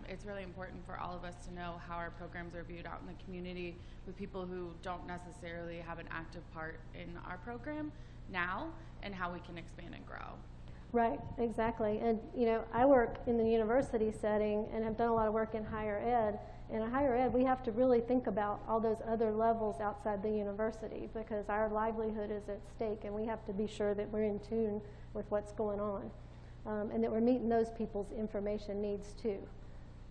it's really important for all of us to know how our programs are viewed out in the community with people who don't necessarily have an active part in our program now, and how we can expand and grow. Right, exactly. And you know, I work in the university setting and have done a lot of work in higher ed. And in higher ed, we have to really think about all those other levels outside the university because our livelihood is at stake, and we have to be sure that we're in tune with what's going on, and that we're meeting those people's information needs too,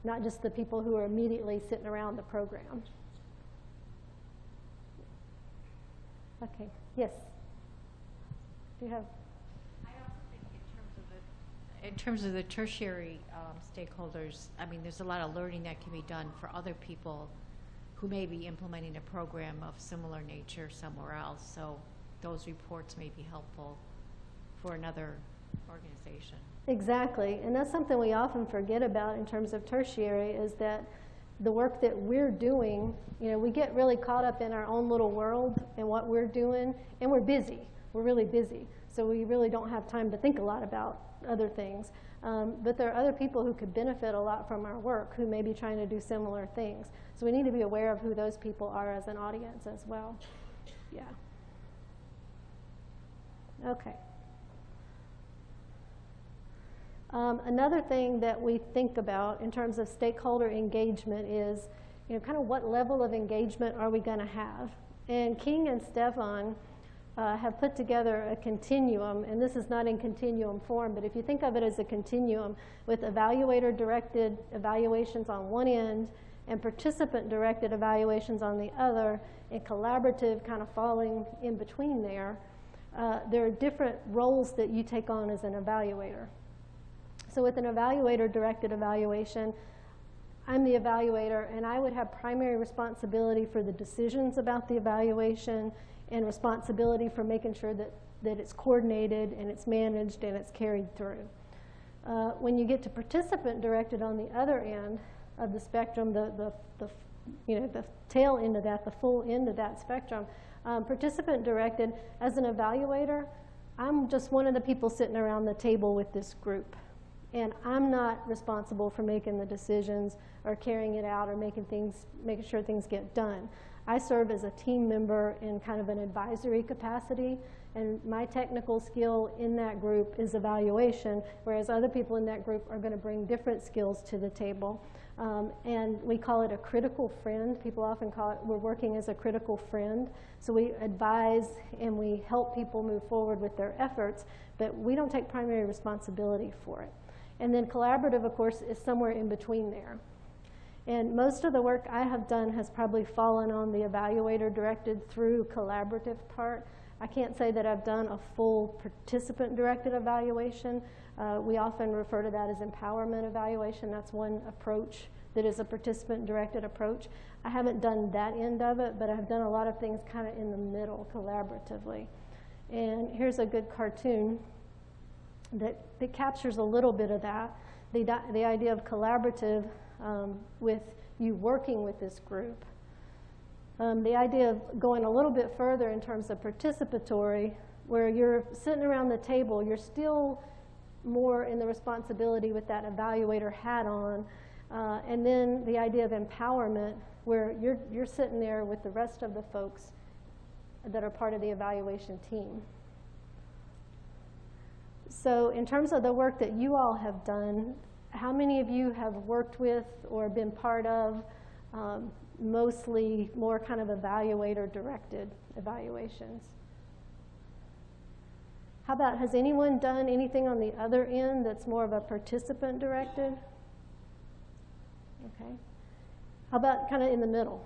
not just the people who are immediately sitting around the program. Okay, yes? Do you have? I also think in terms of the tertiary stakeholders, I mean, there's a lot of learning that can be done for other people who may be implementing a program of similar nature somewhere else. So those reports may be helpful for another organization. Exactly, and that's something we often forget about in terms of tertiary is that the work that we're doing, you know, we get really caught up in our own little world and what we're doing, and we're busy. We're really busy, so we really don't have time to think a lot about other things. But there are other people who could benefit a lot from our work who may be trying to do similar things. So we need to be aware of who those people are as an audience as well. Yeah. Okay. Another thing that we think about in terms of stakeholder engagement is, you know, kind of what level of engagement are we going to have? And King and Stefan have put together a continuum, and this is not in continuum form, but if you think of it as a continuum with evaluator-directed evaluations on one end and participant-directed evaluations on the other, and collaborative kind of falling in between there, there are different roles that you take on as an evaluator. So with an evaluator-directed evaluation, I'm the evaluator, and I would have primary responsibility for the decisions about the evaluation and responsibility for making sure that it's coordinated and it's managed and it's carried through. When you get to participant-directed on the other end of the spectrum, the tail end of that, the full end of that spectrum, participant-directed, as an evaluator, I'm just one of the people sitting around the table with this group. And I'm not responsible for making the decisions or carrying it out or making sure things get done. I serve as a team member in kind of an advisory capacity, and my technical skill in that group is evaluation, whereas other people in that group are going to bring different skills to the table. And we call it a critical friend. People often call it, we're working as a critical friend. So we advise and we help people move forward with their efforts, but we don't take primary responsibility for it. And then collaborative, of course, is somewhere in between there. And most of the work I have done has probably fallen on the evaluator-directed through collaborative part. I can't say that I've done a full participant-directed evaluation. We often refer to that as empowerment evaluation. That's one approach that is a participant-directed approach. I haven't done that end of it, but I've done a lot of things kind of in the middle collaboratively. And here's a good cartoon that captures a little bit of that. The idea of collaborative with you working with this group. The idea of going a little bit further in terms of participatory, where you're sitting around the table, you're still more in the responsibility with that evaluator hat on. And then the idea of empowerment, where you're sitting there with the rest of the folks that are part of the evaluation team. So in terms of the work that you all have done, how many of you have worked with or been part of mostly more kind of evaluator-directed evaluations? How about, has anyone done anything on the other end that's more of a participant-directed? Okay. How about kind of in the middle?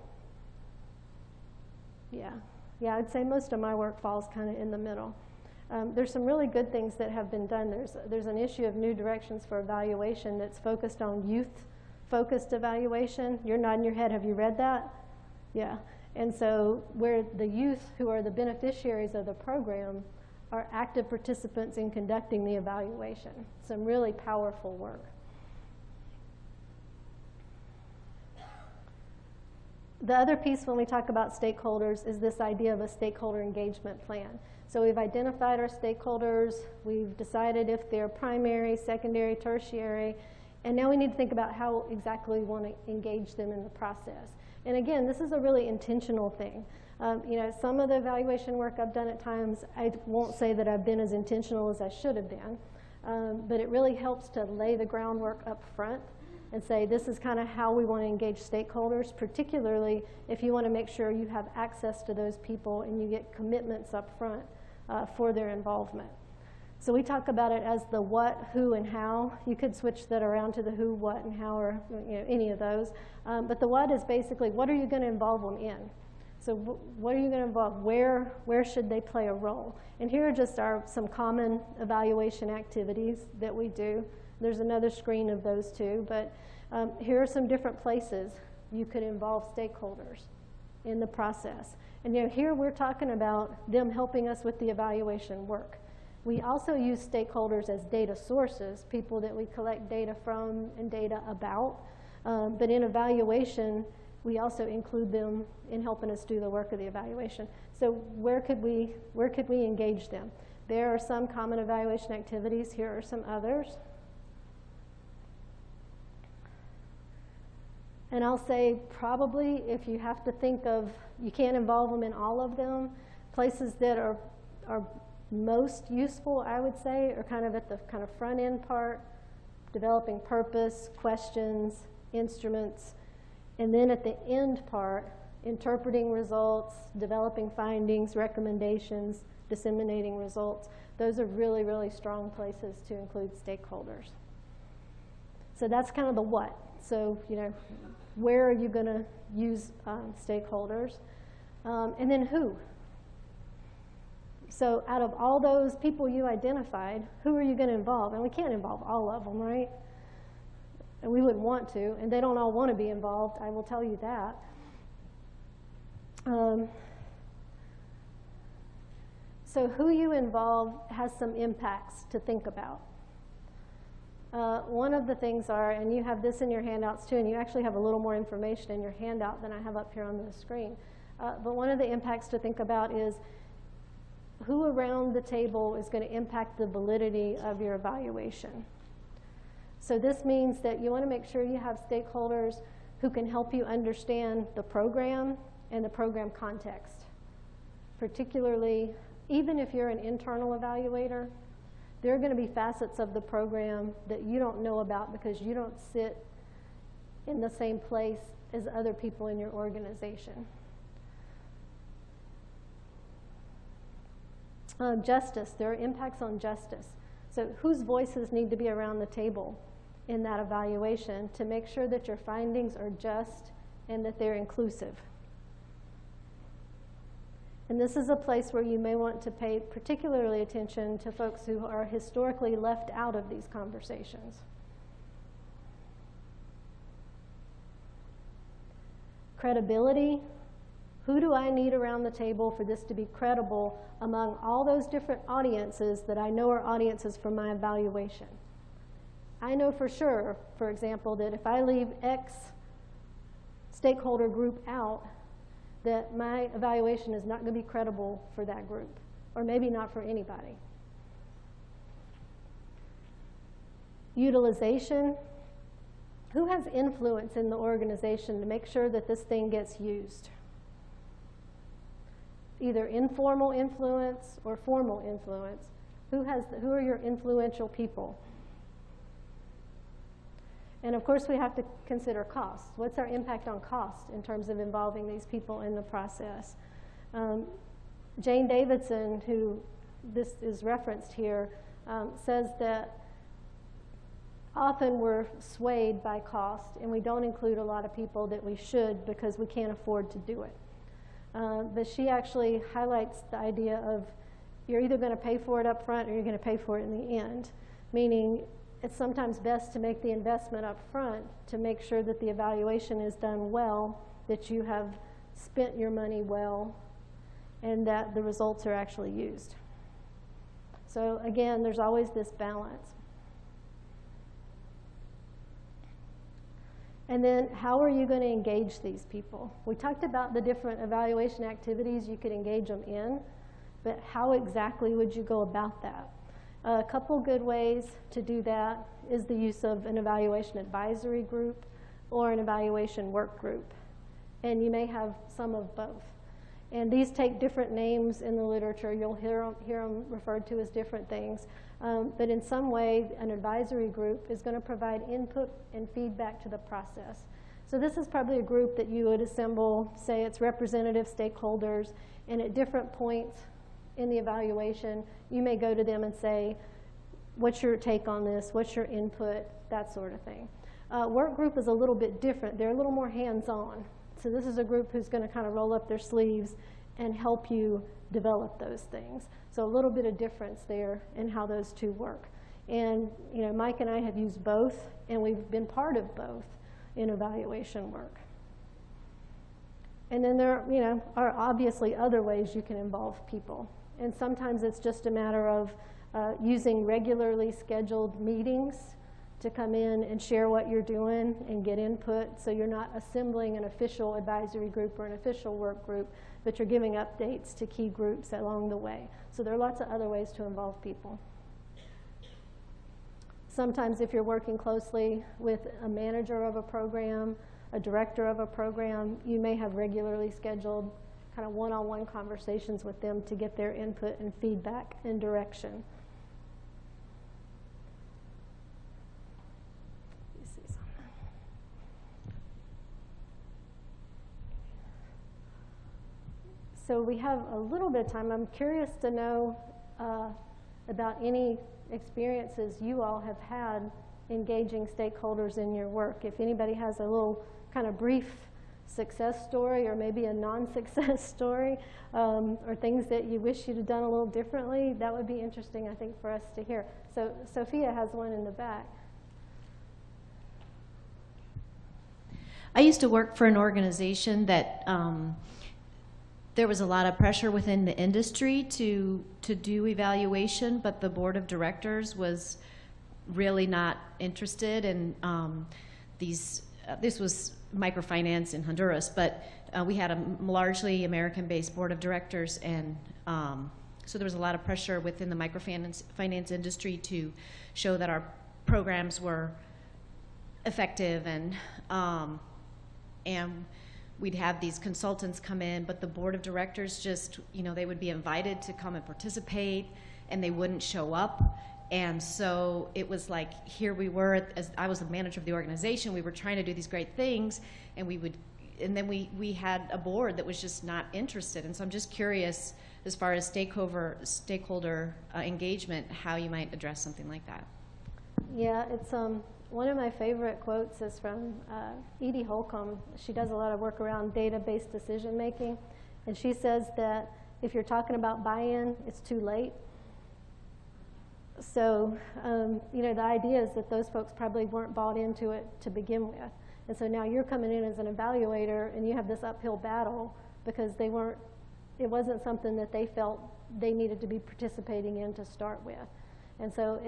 Yeah. Yeah, I'd say most of my work falls kind of in the middle. There's some really good things that have been done. There's an issue of New Directions for Evaluation that's focused on youth-focused evaluation. You're nodding your head. Have you read that? Yeah. And so where the youth who are the beneficiaries of the program are active participants in conducting the evaluation. Some really powerful work. The other piece when we talk about stakeholders is this idea of a stakeholder engagement plan. So we've identified our stakeholders, we've decided if they're primary, secondary, tertiary, and now we need to think about how exactly we want to engage them in the process. And again, this is a really intentional thing. You know, some of the evaluation work I've done at times, I won't say that I've been as intentional as I should have been, but it really helps to lay the groundwork up front and say this is kind of how we want to engage stakeholders, particularly if you want to make sure you have access to those people and you get commitments up front for their involvement. So we talk about it as the what, who, and how. You could switch that around to the who, what, and how, or any of those. But the what is basically what are you going to involve them in? So what are you going to involve? Where should they play a role? And here are just some common evaluation activities that we do. There's another screen of those too, but here are some different places you could involve stakeholders in the process. And here we're talking about them helping us with the evaluation work. We also use stakeholders as data sources, people that we collect data from and data about. But in evaluation, we also include them in helping us do the work of the evaluation. So where could we engage them? There are some common evaluation activities. Here are some others. And I'll say probably if you have to think of, you can't involve them in all of them, places that are most useful, I would say, are kind of at the kind of front end part, developing purpose, questions, instruments, and then at the end part, interpreting results, developing findings, recommendations, disseminating results. Those are really, really strong places to include stakeholders. So that's kind of the what. So, where are you going to use stakeholders? And then who? So out of all those people you identified, who are you going to involve? And we can't involve all of them, right? And we wouldn't want to, and they don't all want to be involved, I will tell you that. So who you involve has some impacts to think about. One of the things are, and you have this in your handouts too, and you actually have a little more information in your handout than I have up here on the screen. But one of the impacts to think about is who around the table is going to impact the validity of your evaluation. So this means that you want to make sure you have stakeholders who can help you understand the program and the program context. Particularly, even if you're an internal evaluator, there are going to be facets of the program that you don't know about because you don't sit in the same place as other people in your organization. Justice, there are impacts on justice. So whose voices need to be around the table in that evaluation to make sure that your findings are just and that they're inclusive? And this is a place where you may want to pay particularly attention to folks who are historically left out of these conversations. Credibility. Who do I need around the table for this to be credible among all those different audiences that I know are audiences for my evaluation? I know for sure, for example, that if I leave X stakeholder group out, that my evaluation is not going to be credible for that group, or maybe not for anybody. Utilization. Who has influence in the organization to make sure that this thing gets used? either informal influence or formal influence. Who are your influential people? And of course, we have to consider cost. What's our impact on cost in terms of involving these people in the process? Jane Davidson, who this is referenced here, says that often we're swayed by cost, and we don't include a lot of people that we should because we can't afford to do it. But she actually highlights the idea of you're either going to pay for it up front or you're going to pay for it in the end, meaning it's sometimes best to make the investment up front to make sure that the evaluation is done well, that you have spent your money well, and that the results are actually used. So again, there's always this balance. And then how are you going to engage these people? We talked about the different evaluation activities you could engage them in, but how exactly would you go about that? A couple good ways to do that is the use of an evaluation advisory group or an evaluation work group. And you may have some of both. And these take different names in the literature. You'll hear them referred to as different things. But in some way, an advisory group is going to provide input and feedback to the process. So this is probably a group that you would assemble, say it's representative stakeholders, and at different points in the evaluation, you may go to them and say, what's your take on this? What's your input? That sort of thing. Work group is a little bit different. They're a little more hands-on. So this is a group who's going to kind of roll up their sleeves and help you develop those things. So a little bit of difference there in how those two work. And Mike and I have used both, and we've been part of both in evaluation work. And then there are obviously other ways you can involve people. And sometimes it's just a matter of using regularly scheduled meetings to come in and share what you're doing and get input, so you're not assembling an official advisory group or an official work group, but you're giving updates to key groups along the way. So there are lots of other ways to involve people. Sometimes if you're working closely with a manager of a program, a director of a program, you may have regularly scheduled kind of one-on-one conversations with them to get their input and feedback and direction. So we have a little bit of time. I'm curious to know about any experiences you all have had engaging stakeholders in your work. If anybody has a little kind of brief success story or maybe a non-success story, or things that you wish you'd have done a little differently, that would be interesting, I think, for us to hear. So Sophia has one in the back. I used to work for an organization that there was a lot of pressure within the industry to do evaluation, but the board of directors was really not interested in these. This was microfinance in Honduras, but we had a largely American-based board of directors, and so there was a lot of pressure within the microfinance industry to show that our programs were effective, and we'd have these consultants come in, but the board of directors just, they would be invited to come and participate, and they wouldn't show up. And so it was like, here we were, as I was the manager of the organization, we were trying to do these great things, and then we had a board that was just not interested. And so I'm just curious, as far as stakeholder engagement, how you might address something like that. Yeah, it's one of my favorite quotes is from Edie Holcomb. She does a lot of work around data-based decision making, and she says that if you're talking about buy-in, it's too late. So, the idea is that those folks probably weren't bought into it to begin with. And so now you're coming in as an evaluator, and you have this uphill battle because it wasn't something that they felt they needed to be participating in to start with. And so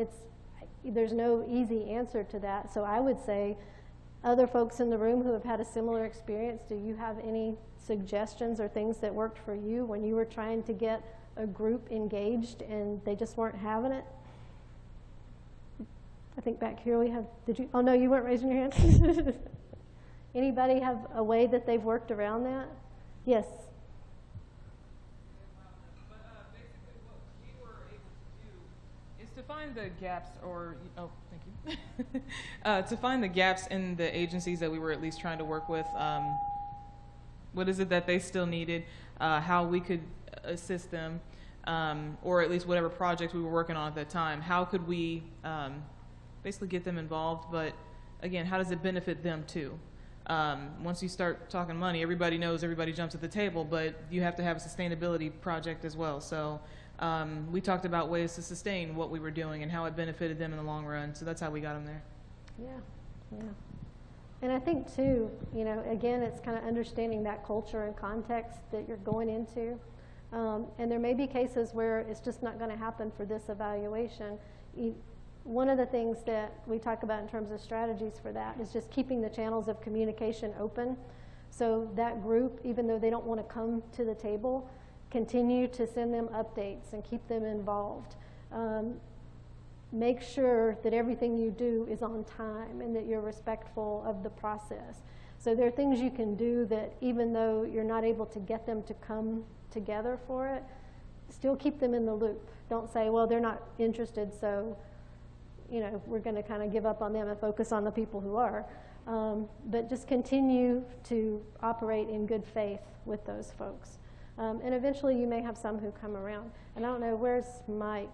there's no easy answer to that. So I would say, other folks in the room who have had a similar experience, do you have any suggestions or things that worked for you when you were trying to get a group engaged and they just weren't having it? I think back here we have, oh no, you weren't raising your hand. Anybody have a way that they've worked around that? Yes. To find the gaps, or oh, thank you. To find the gaps in the agencies that we were at least trying to work with, what is it that they still needed, how we could assist them, or at least whatever projects we were working on at that time. How could we basically get them involved? But again, how does it benefit them too? Once you start talking money, everybody knows everybody jumps at the table, but you have to have a sustainability project as well. So we talked about ways to sustain what we were doing and how it benefited them in the long run. So that's how we got them there. Yeah. And I think too, you know, again, it's kind of understanding that culture and context that you're going into. And there may be cases where it's just not going to happen for this evaluation. One of the things that we talk about in terms of strategies for that is just keeping the channels of communication open. So that group, even though they don't want to come to the table, continue to send them updates and keep them involved. Make sure that everything you do is on time and that you're respectful of the process. So there are things you can do that even though you're not able to get them to come together for it, still keep them in the loop. Don't say, well, they're not interested, so you know, we're going to kind of give up on them and focus on the people who are. But just continue to operate in good faith with those folks. And eventually you may have some who come around. And I don't know, where's Mike?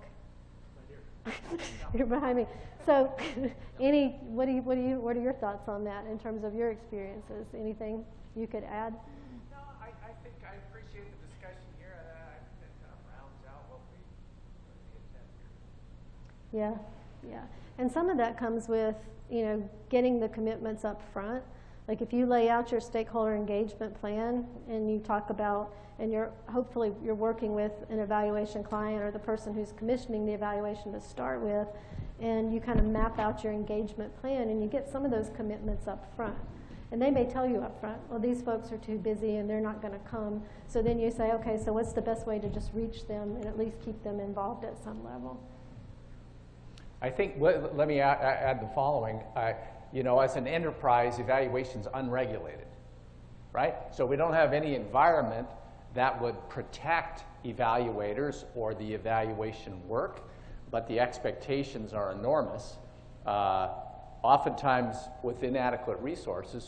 Right here. You're behind me. So what are your thoughts on that in terms of your experiences? Anything you could add? No, I think I appreciate the discussion here. I think that kind of rounds out what we intend here. Yeah. Yeah, and some of that comes with, you know, getting the commitments up front. Like if you lay out your stakeholder engagement plan and you talk about, and hopefully you're working with an evaluation client or the person who's commissioning the evaluation to start with, and you kind of map out your engagement plan and you get some of those commitments up front. And they may tell you up front, well, these folks are too busy and they're not going to come. So then you say, okay, so what's the best way to just reach them and at least keep them involved at some level? I think, let me add the following. You know, as an enterprise, evaluation's unregulated, right? So we don't have any environment that would protect evaluators or the evaluation work, but the expectations are enormous, oftentimes with inadequate resources.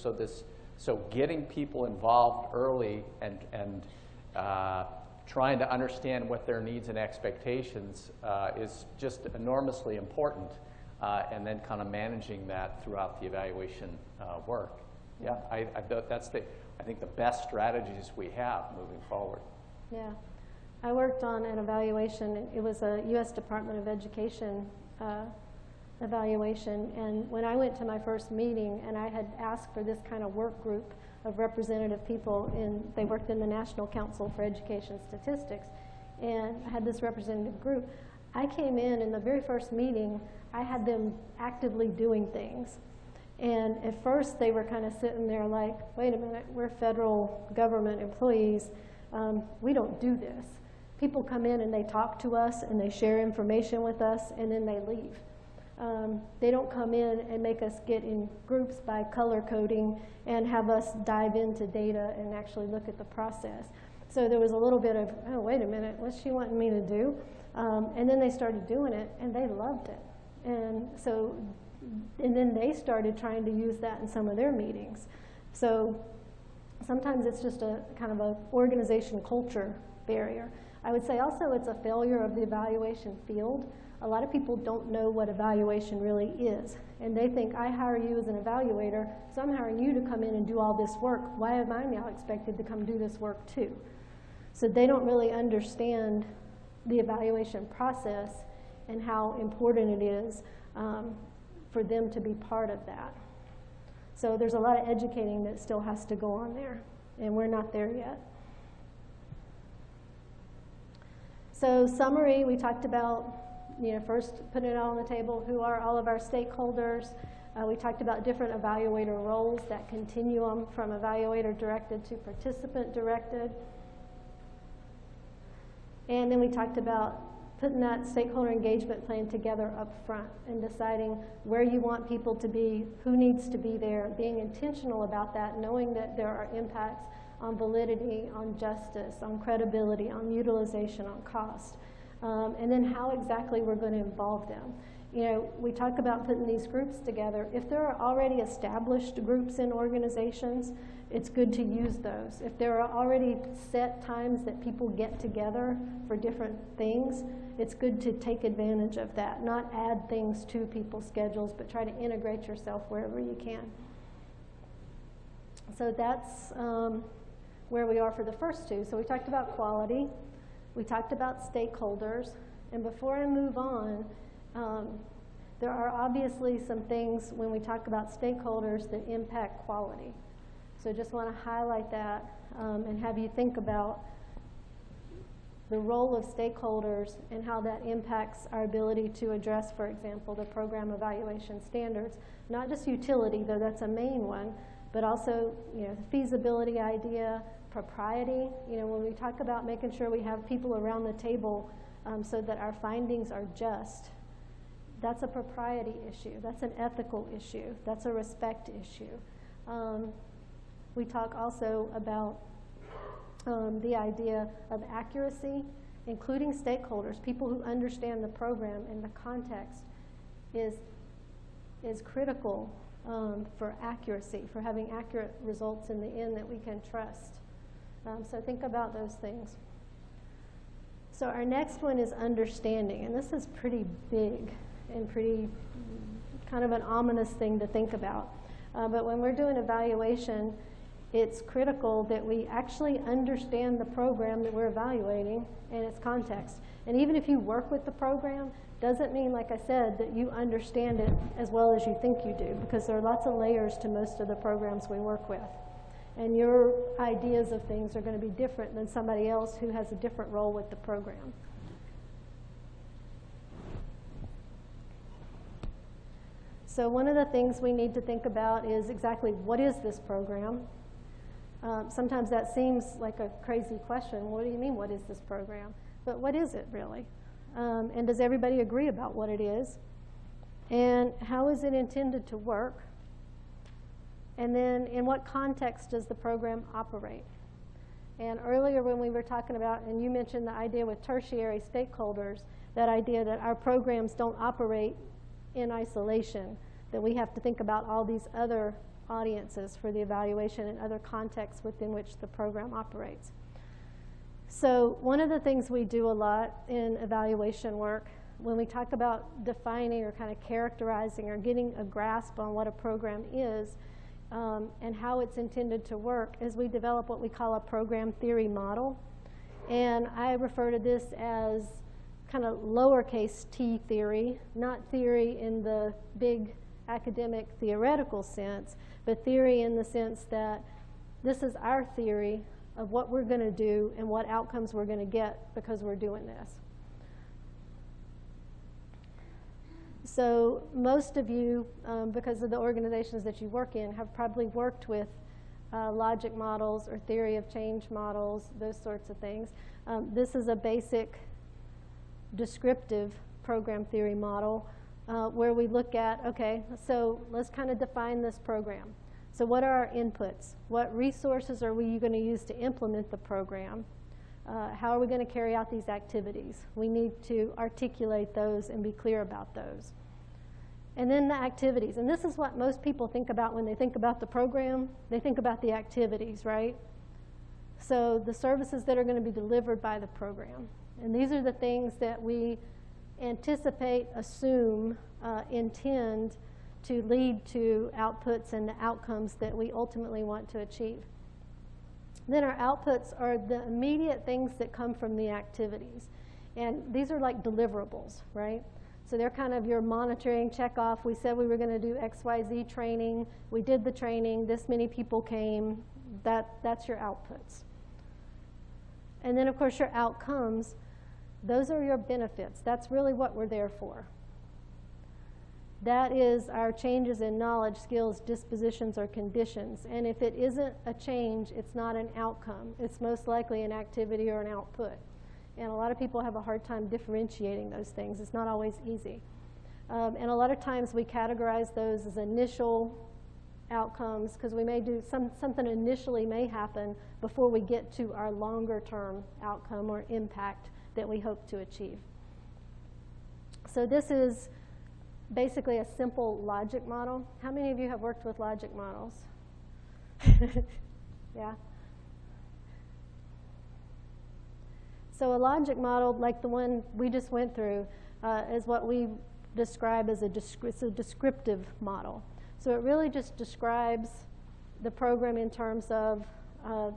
So getting people involved early and trying to understand what their needs and expectations is just enormously important, and then kind of managing that throughout the evaluation work. Yeah, that's I think the best strategies we have moving forward. Yeah, I worked on an evaluation. It was a U.S. Department of Education evaluation, and when I went to my first meeting and I had asked for this kind of work group of representative people, they worked in the National Council for Education Statistics, and I had this representative group. I came in the very first meeting, I had them actively doing things. And at first they were kind of sitting there like, wait a minute, we're federal government employees, we don't do this. People come in and they talk to us and they share information with us and then they leave. They don't come in and make us get in groups by color coding and have us dive into data and actually look at the process. So there was a little bit of, oh, wait a minute, what's she wanting me to do? And then they started doing it and they loved it. And then they started trying to use that in some of their meetings. So sometimes it's just a kind of an organization culture barrier. I would say also it's a failure of the evaluation field. A lot of people don't know what evaluation really is. And they think, I hire you as an evaluator, so I'm hiring you to come in and do all this work. Why am I now expected to come do this work too? So they don't really understand the evaluation process and how important it is for them to be part of that. So there's a lot of educating that still has to go on there, and we're not there yet. So summary, we talked about, first putting it all on the table, who are all of our stakeholders. We talked about different evaluator roles, that continuum from evaluator directed to participant directed. And then we talked about putting that stakeholder engagement plan together up front and deciding where you want people to be, who needs to be there, being intentional about that, knowing that there are impacts on validity, on justice, on credibility, on utilization, on cost. and then how exactly we're going to involve them. You know, we talk about putting these groups together. If there are already established groups in organizations, it's good to use those. If there are already set times that people get together for different things, it's good to take advantage of that, not add things to people's schedules, but try to integrate yourself wherever you can. So that's where we are for the first two. So we talked about quality, we talked about stakeholders, and before I move on, there are obviously some things when we talk about stakeholders that impact quality. So just want to highlight that and have you think about the role of stakeholders and how that impacts our ability to address, for example, the program evaluation standards. Not just utility, though that's a main one, but also, you know, the feasibility idea, propriety. You know, when we talk about making sure we have people around the table so that our findings are just, that's a propriety issue. That's an ethical issue. That's a respect issue. We talk also about the idea of accuracy, including stakeholders, people who understand the program and the context is critical for accuracy, for having accurate results in the end that we can trust. So think about those things. So our next one is understanding, and this is pretty big and pretty kind of an ominous thing to think about. But when we're doing evaluation, it's critical that we actually understand the program that we're evaluating and its context. And even if you work with the program, doesn't mean, like I said, that you understand it as well as you think you do, because there are lots of layers to most of the programs we work with. And your ideas of things are going to be different than somebody else who has a different role with the program. So one of the things we need to think about is exactly what is this program? Sometimes that seems like a crazy question. What do you mean, what is this program? But what is it really? And does everybody agree about what it is? And how is it intended to work? And then in what context does the program operate? And earlier when we were talking about, and you mentioned the idea with tertiary stakeholders, that idea that our programs don't operate in isolation, that we have to think about all these other audiences for the evaluation and other contexts within which the program operates. So one of the things we do a lot in evaluation work, when we talk about defining or kind of characterizing or getting a grasp on what a program is and how it's intended to work, is we develop what we call a program theory model. And I refer to this as kind of lowercase t theory, not theory in the big academic theoretical sense, but theory in the sense that this is our theory of what we're going to do and what outcomes we're going to get because we're doing this. So most of you, because of the organizations that you work in, have probably worked with logic models or theory of change models, those sorts of things. This is a basic descriptive program theory model where we look at, okay, so let's kind of define this program. So what are our inputs? What resources are we going to use to implement the program? How are we going to carry out these activities? We need to articulate those and be clear about those. And then the activities. And this is what most people think about when they think about the program. They think about the activities, right? So the services that are going to be delivered by the program. And these are the things that we anticipate, assume, intend to lead to outputs and the outcomes that we ultimately want to achieve. Then our outputs are the immediate things that come from the activities. And these are like deliverables, right? So they're kind of your monitoring, check off. We said we were going to do XYZ training. We did the training. This many people came. That's your outputs. And then, of course, your outcomes. Those are your benefits. That's really what we're there for. That is our changes in knowledge, skills, dispositions, or conditions. And if it isn't a change, it's not an outcome. It's most likely an activity or an output. And a lot of people have a hard time differentiating those things. It's not always easy. And a lot of times we categorize those as initial outcomes because we may do something initially may happen before we get to our longer term outcome or impact that we hope to achieve. So this is basically a simple logic model. How many of you have worked with logic models? Yeah. So a logic model, like the one we just went through, is what we describe as it's a descriptive model. So it really just describes the program in terms of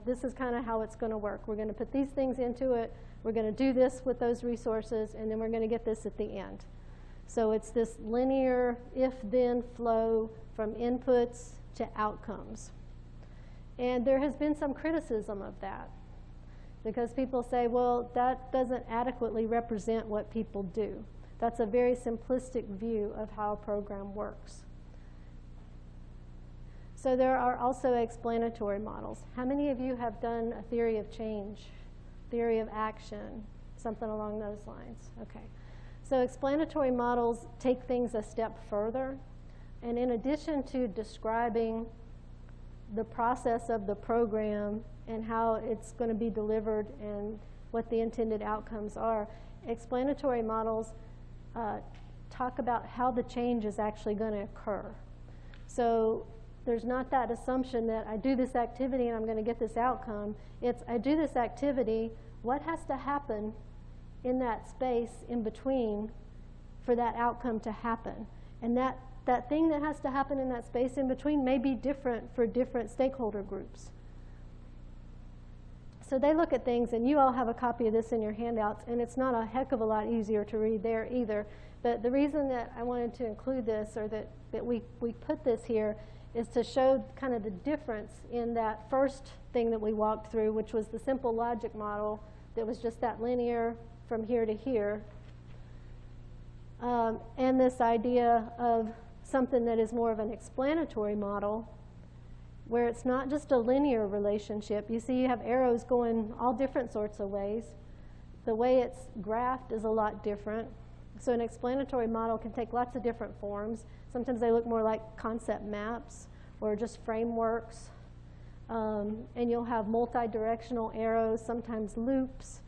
this is kind of how it's going to work. We're going to put these things into it. We're going to do this with those resources, and then we're going to get this at the end. So it's this linear if-then flow from inputs to outcomes. And there has been some criticism of that because people say, well, that doesn't adequately represent what people do. That's a very simplistic view of how a program works. So there are also explanatory models. How many of you have done a theory of change, theory of action, something along those lines? Okay. So explanatory models take things a step further. And in addition to describing the process of the program and how it's going to be delivered and what the intended outcomes are, explanatory models talk about how the change is actually going to occur. So there's not that assumption that I do this activity and I'm going to get this outcome. It's I do this activity, what has to happen in that space in between for that outcome to happen? And that thing that has to happen in that space in between may be different for different stakeholder groups. So they look at things, and you all have a copy of this in your handouts, and it's not a heck of a lot easier to read there either. But the reason that I wanted to include this, or that we put this here, is to show kind of the difference in that first thing that we walked through, which was the simple logic model that was just that linear from here to here, and this idea of something that is more of an explanatory model, where it's not just a linear relationship. You see, you have arrows going all different sorts of ways. The way it's graphed is a lot different. So an explanatory model can take lots of different forms. Sometimes they look more like concept maps or just frameworks. And you'll have multi-directional arrows, sometimes loops.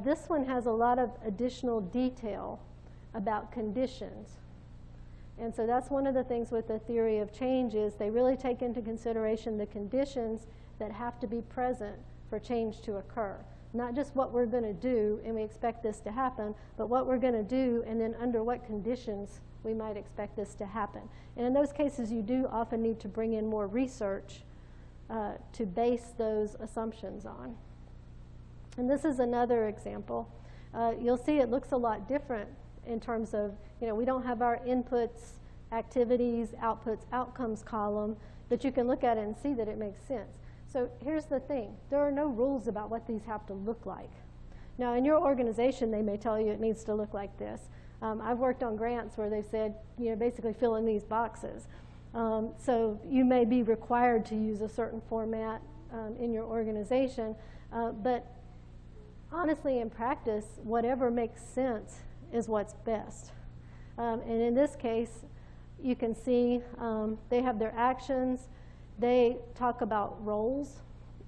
This one has a lot of additional detail about conditions. And so that's one of the things with the theory of change is they really take into consideration the conditions that have to be present for change to occur. Not just what we're going to do and we expect this to happen, but what we're going to do and then under what conditions we might expect this to happen. And in those cases, you do often need to bring in more research to base those assumptions on. And this is another example. You'll see it looks a lot different in terms of, we don't have our inputs, activities, outputs, outcomes column, but you can look at it and see that it makes sense. So here's the thing. There are no rules about what these have to look like. Now, in your organization, they may tell you it needs to look like this. I've worked on grants where they've said, basically fill in these boxes. So you may be required to use a certain format in your organization, but honestly, in practice, whatever makes sense is what's best. And in this case, you can see they have their actions. They talk about roles.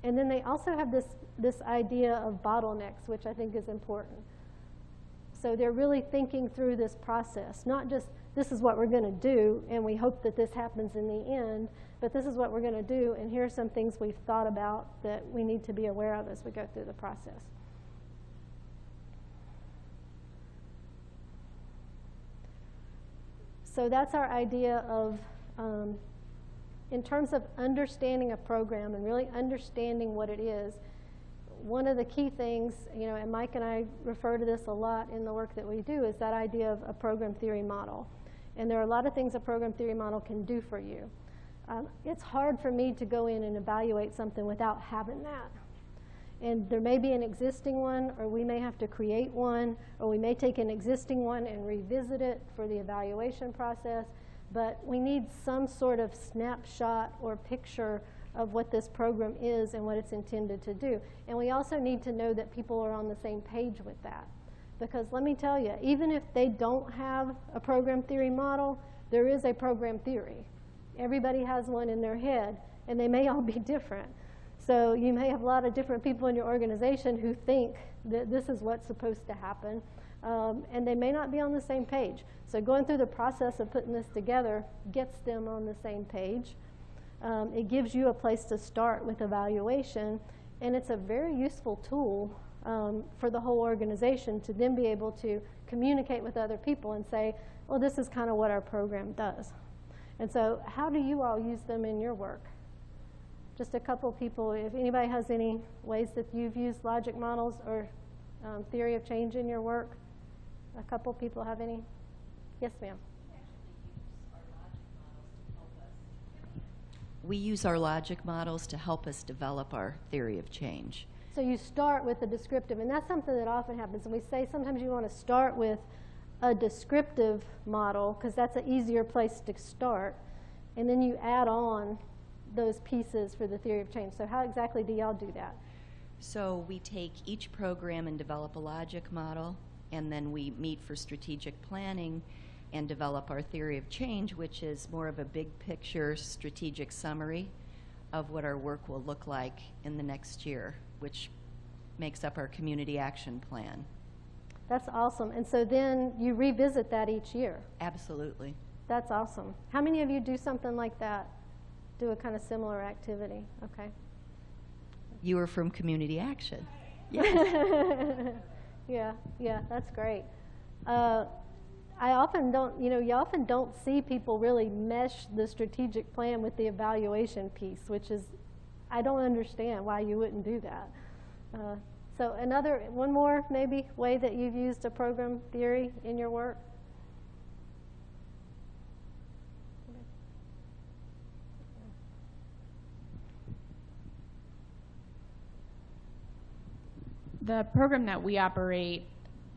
And then they also have this idea of bottlenecks, which I think is important. So they're really thinking through this process, not just this is what we're going to do, and we hope that this happens in the end, but this is what we're going to do, and here are some things we've thought about that we need to be aware of as we go through the process. So that's our idea of, in terms of understanding a program and really understanding what it is, one of the key things, and Mike and I refer to this a lot in the work that we do, is that idea of a program theory model. And there are a lot of things a program theory model can do for you. It's hard for me to go in and evaluate something without having that. And there may be an existing one, or we may have to create one, or we may take an existing one and revisit it for the evaluation process. But we need some sort of snapshot or picture of what this program is and what it's intended to do. And we also need to know that people are on the same page with that. Because let me tell you, even if they don't have a program theory model, there is a program theory. Everybody has one in their head, and they may all be different. so you may have a lot of different people in your organization who think that this is what's supposed to happen, and they may not be on the same page. So going through the process of putting this together gets them on the same page. It gives you a place to start with evaluation, and it's a very useful tool for the whole organization to then be able to communicate with other people and say, well, this is kind of what our program does. And so how do you all use them in your work? Just a couple people, if anybody has any ways that you've used logic models or theory of change in your work. A couple people have any? Yes, ma'am. We use our logic models to help us develop our theory of change. So you start with the descriptive, and that's something that often happens. And we say sometimes you want to start with a descriptive model because that's an easier place to start, and then you add on those pieces for the theory of change. So how exactly do y'all do that? So we take each program and develop a logic model, and then we meet for strategic planning and develop our theory of change, which is more of a big picture strategic summary of what our work will look like in the next year, which makes up our community action plan. That's awesome. And so then you revisit that each year. Absolutely. That's awesome. How many of you do something like that? Do a kind of similar activity? Okay. You are from community action. Yeah, that's great. I often don't, you often don't see people really mesh the strategic plan with the evaluation piece, which is, I don't understand why you wouldn't do that. So one more maybe way that you've used a program theory in your work? The program that we operate,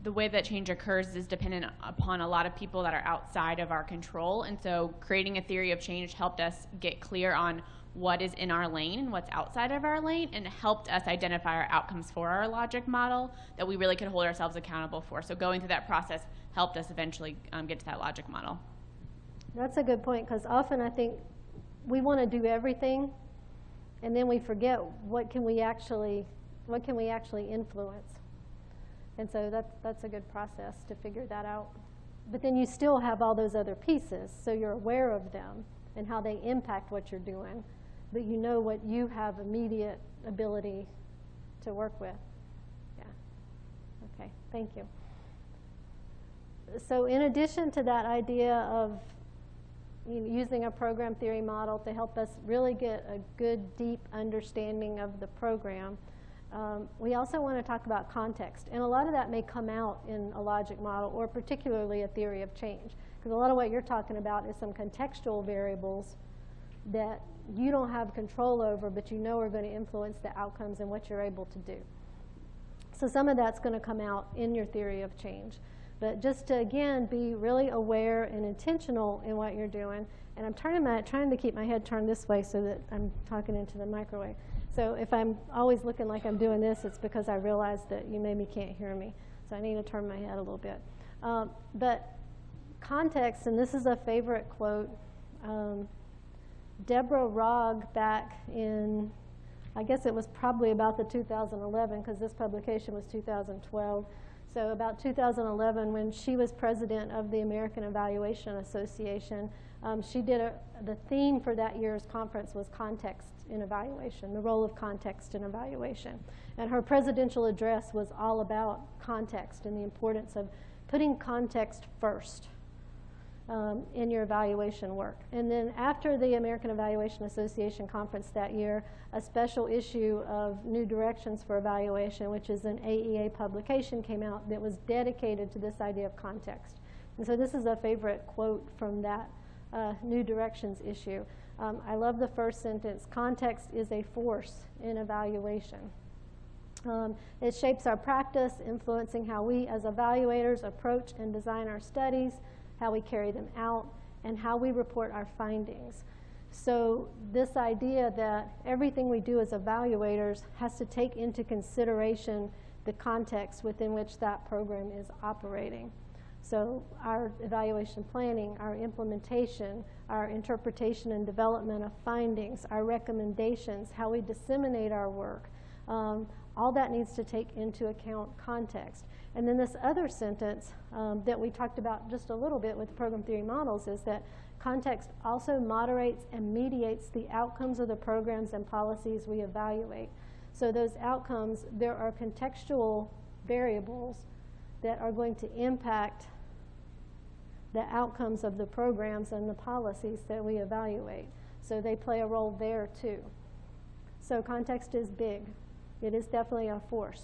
the way that change occurs is dependent upon a lot of people that are outside of our control. And so creating a theory of change helped us get clear on what is in our lane and what's outside of our lane, and helped us identify our outcomes for our logic model that we really could hold ourselves accountable for. So going through that process helped us eventually get to that logic model. That's a good point, because often I think we want to do everything, and then we forget what can we actually influence. And so that's a good process to figure that out. But then you still have all those other pieces, so you're aware of them and how they impact what you're doing, but you know what you have immediate ability to work with. Yeah. Okay, thank you. So in addition to that idea of using a program theory model to help us really get a good, deep understanding of the program, we also want to talk about context. And a lot of that may come out in a logic model, or particularly a theory of change. Because a lot of what you're talking about is some contextual variables that you don't have control over, but you know are going to influence the outcomes and what you're able to do. So some of that's going to come out in your theory of change. But just to, again, be really aware and intentional in what you're doing. And I'm trying to keep my head turned this way so that I'm talking into the microwave. So if I'm always looking like I'm doing this, it's because I realize that you maybe can't hear me. So I need to turn my head a little bit. But context, and this is a favorite quote, Deborah Rogg back in, I guess it was probably about the 2011, because this publication was 2012. So about 2011, when she was president of the American Evaluation Association, she did the theme for that year's conference was context in evaluation, the role of context in evaluation. And her presidential address was all about context and the importance of putting context first in your evaluation work. And then after the American Evaluation Association conference that year, a special issue of New Directions for Evaluation, which is an AEA publication, came out that was dedicated to this idea of context. And so this is a favorite quote from that New Directions issue. I love the first sentence: context is a force in evaluation. It shapes our practice, influencing how we as evaluators approach and design our studies, how we carry them out, and how we report our findings. So this idea that everything we do as evaluators has to take into consideration the context within which that program is operating. So our evaluation planning, our implementation, our interpretation and development of findings, our recommendations, how we disseminate our work, all that needs to take into account context. And then this other sentence that we talked about just a little bit with program theory models is that context also moderates and mediates the outcomes of the programs and policies we evaluate. So those outcomes, there are contextual variables that are going to impact the outcomes of the programs and the policies that we evaluate. So they play a role there too. So context is big. It is definitely a force.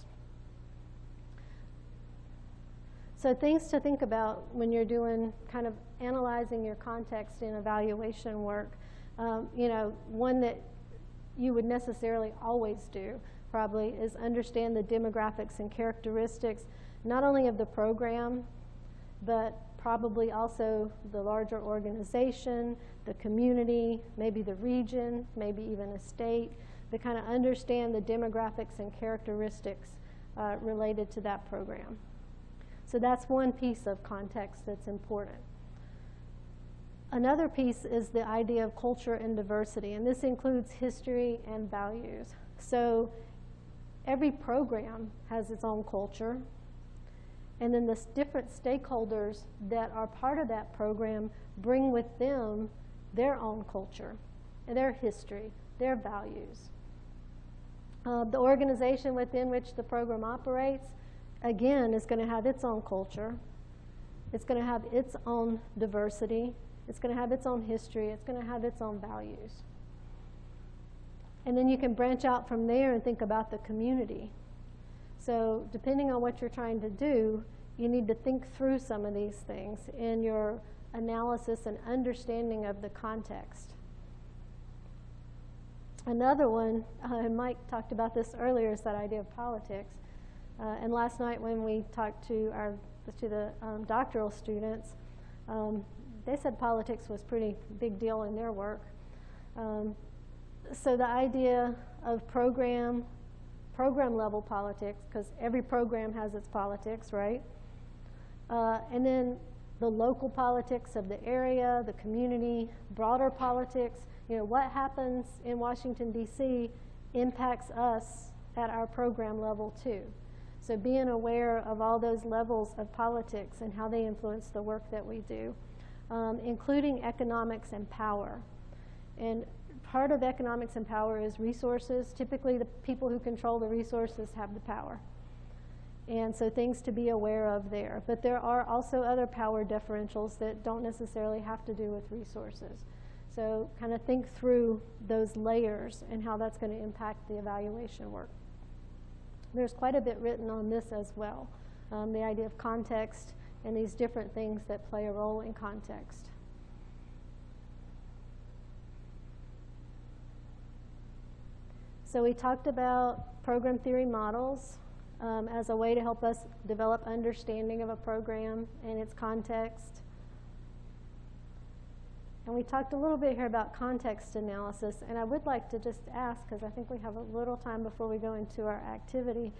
So things to think about when you're doing kind of analyzing your context in evaluation work. You know, one that you would necessarily always do probably is understand the demographics and characteristics, not only of the program, but probably also the larger organization, the community, maybe the region, maybe even a state, to kind of understand the demographics and characteristics related to that program. So that's one piece of context that's important. Another piece is the idea of culture and diversity, and this includes history and values. So every program has its own culture, and then the different stakeholders that are part of that program bring with them their own culture, and their history, their values. The organization within which the program operates, again, is going to have its own culture. It's going to have its own diversity. It's going to have its own history. It's going to have its own values. And then you can branch out from there and think about the community. So depending on what you're trying to do, you need to think through some of these things in your analysis and understanding of the context. Another one, and Mike talked about this earlier, is that idea of politics. And last night when we talked to the doctoral students, they said politics was a pretty big deal in their work. So the idea of program level politics, because every program has its politics, right? And then the local politics of the area, the community, broader politics. You know, what happens in Washington, D.C. impacts us at our program level too. So being aware of all those levels of politics and how they influence the work that we do, including economics and power. And part of economics and power is resources. Typically, the people who control the resources have the power. And so things to be aware of there. But there are also other power differentials that don't necessarily have to do with resources. So kind of think through those layers and how that's going to impact the evaluation work. There's quite a bit written on this as well, the idea of context and these different things that play a role in context. So we talked about program theory models as a way to help us develop understanding of a program and its context. And we talked a little bit here about context analysis, and I would like to just ask, because I think we have a little time before we go into our activity,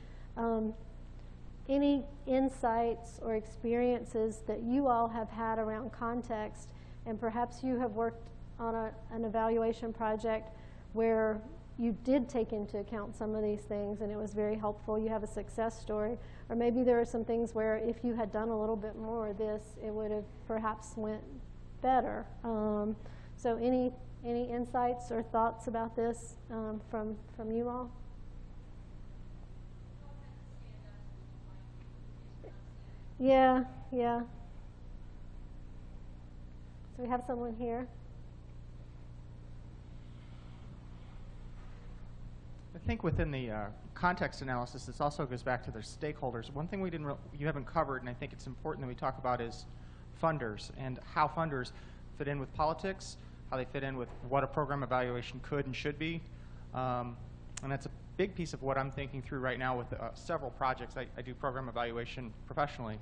any insights or experiences that you all have had around context, and perhaps you have worked on an evaluation project where you did take into account some of these things and it was very helpful, you have a success story, or maybe there are some things where if you had done a little bit more of this, it would have perhaps went better. So any insights or thoughts about this from you all? Yeah. So we have someone here. I think within the context analysis, this also goes back to the stakeholders. One thing you haven't covered, and I think it's important that we talk about, is funders and how funders fit in with politics, how they fit in with what a program evaluation could and should be. And that's a big piece of what I'm thinking through right now with several projects. I do program evaluation professionally,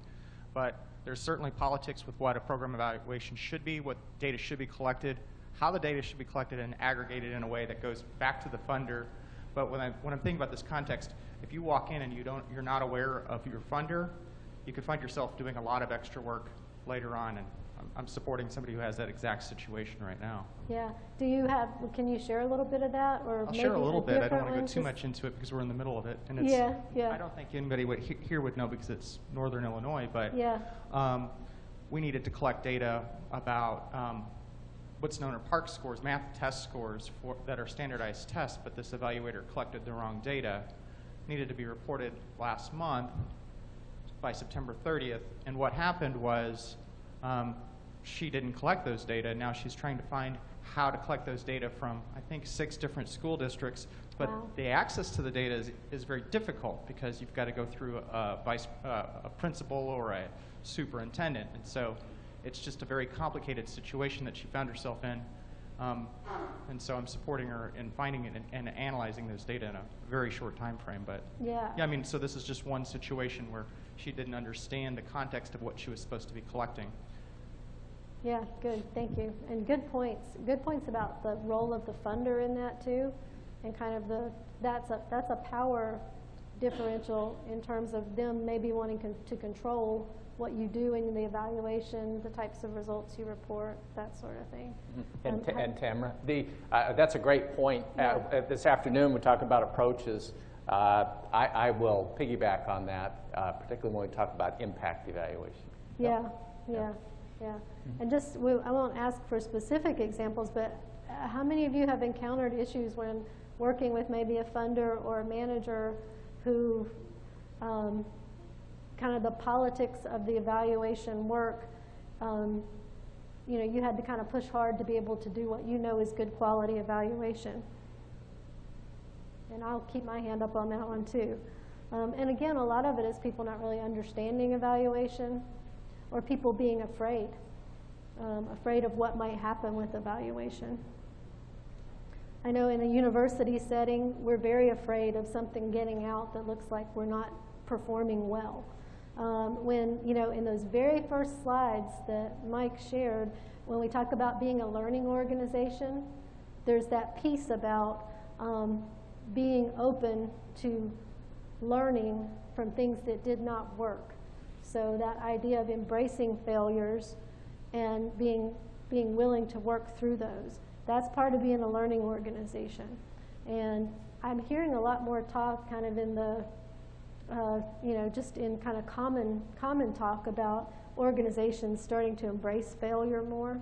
but there's certainly politics with what a program evaluation should be, what data should be collected, how the data should be collected and aggregated in a way that goes back to the funder. But when I'm thinking about this context, if you walk in and you're not aware of your funder, you could find yourself doing a lot of extra work later on, and I'm supporting somebody who has that exact situation right now. Yeah. Do you have, can you share a little bit of that? Or I'll maybe share a little bit. I don't different want to go one? too Just- much into it because we're in the middle of it. And it's, Yeah, yeah. I don't think anybody here would know because it's Northern Illinois, but Yeah. we needed to collect data about what's known as PARC scores, math test scores that are standardized tests, but this evaluator collected the wrong data. Needed to be reported last month by September 30th. And what happened was she didn't collect those data. Now she's trying to find how to collect those data from, I think, 6 different school districts. But Wow. the access to the data is very difficult because you've got to go through a principal or a superintendent. And so it's just a very complicated situation that she found herself in. And so I'm supporting her in finding it and analyzing those data in a very short time frame. But Yeah. I mean, so this is just one situation where she didn't understand the context of what she was supposed to be collecting. Yeah, good, thank you. And good points about the role of the funder in that too, and kind of that's a power differential in terms of them maybe wanting to control what you do in the evaluation, the types of results you report, that sort of thing. And Tamara, that's a great point. Yeah. This afternoon, we talk about approaches. I will piggyback on that, particularly when we talk about impact evaluation. Yeah. And just, I won't ask for specific examples, but how many of you have encountered issues when working with maybe a funder or a manager who kind of the politics of the evaluation work, you had to kind of push hard to be able to do what you know is good quality evaluation? And I'll keep my hand up on that one too. And again, a lot of it is people not really understanding evaluation, or people being afraid of what might happen with evaluation. I know in a university setting, we're very afraid of something getting out that looks like we're not performing well. When, in those very first slides that Mike shared, when we talk about being a learning organization, there's that piece about being open to learning from things that did not work. So that idea of embracing failures and being willing to work through those, that's part of being a learning organization. And I'm hearing a lot more talk kind of in the, just in kind of common talk about organizations starting to embrace failure more.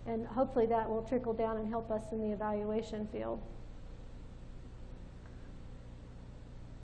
And hopefully that will trickle down and help us in the evaluation field.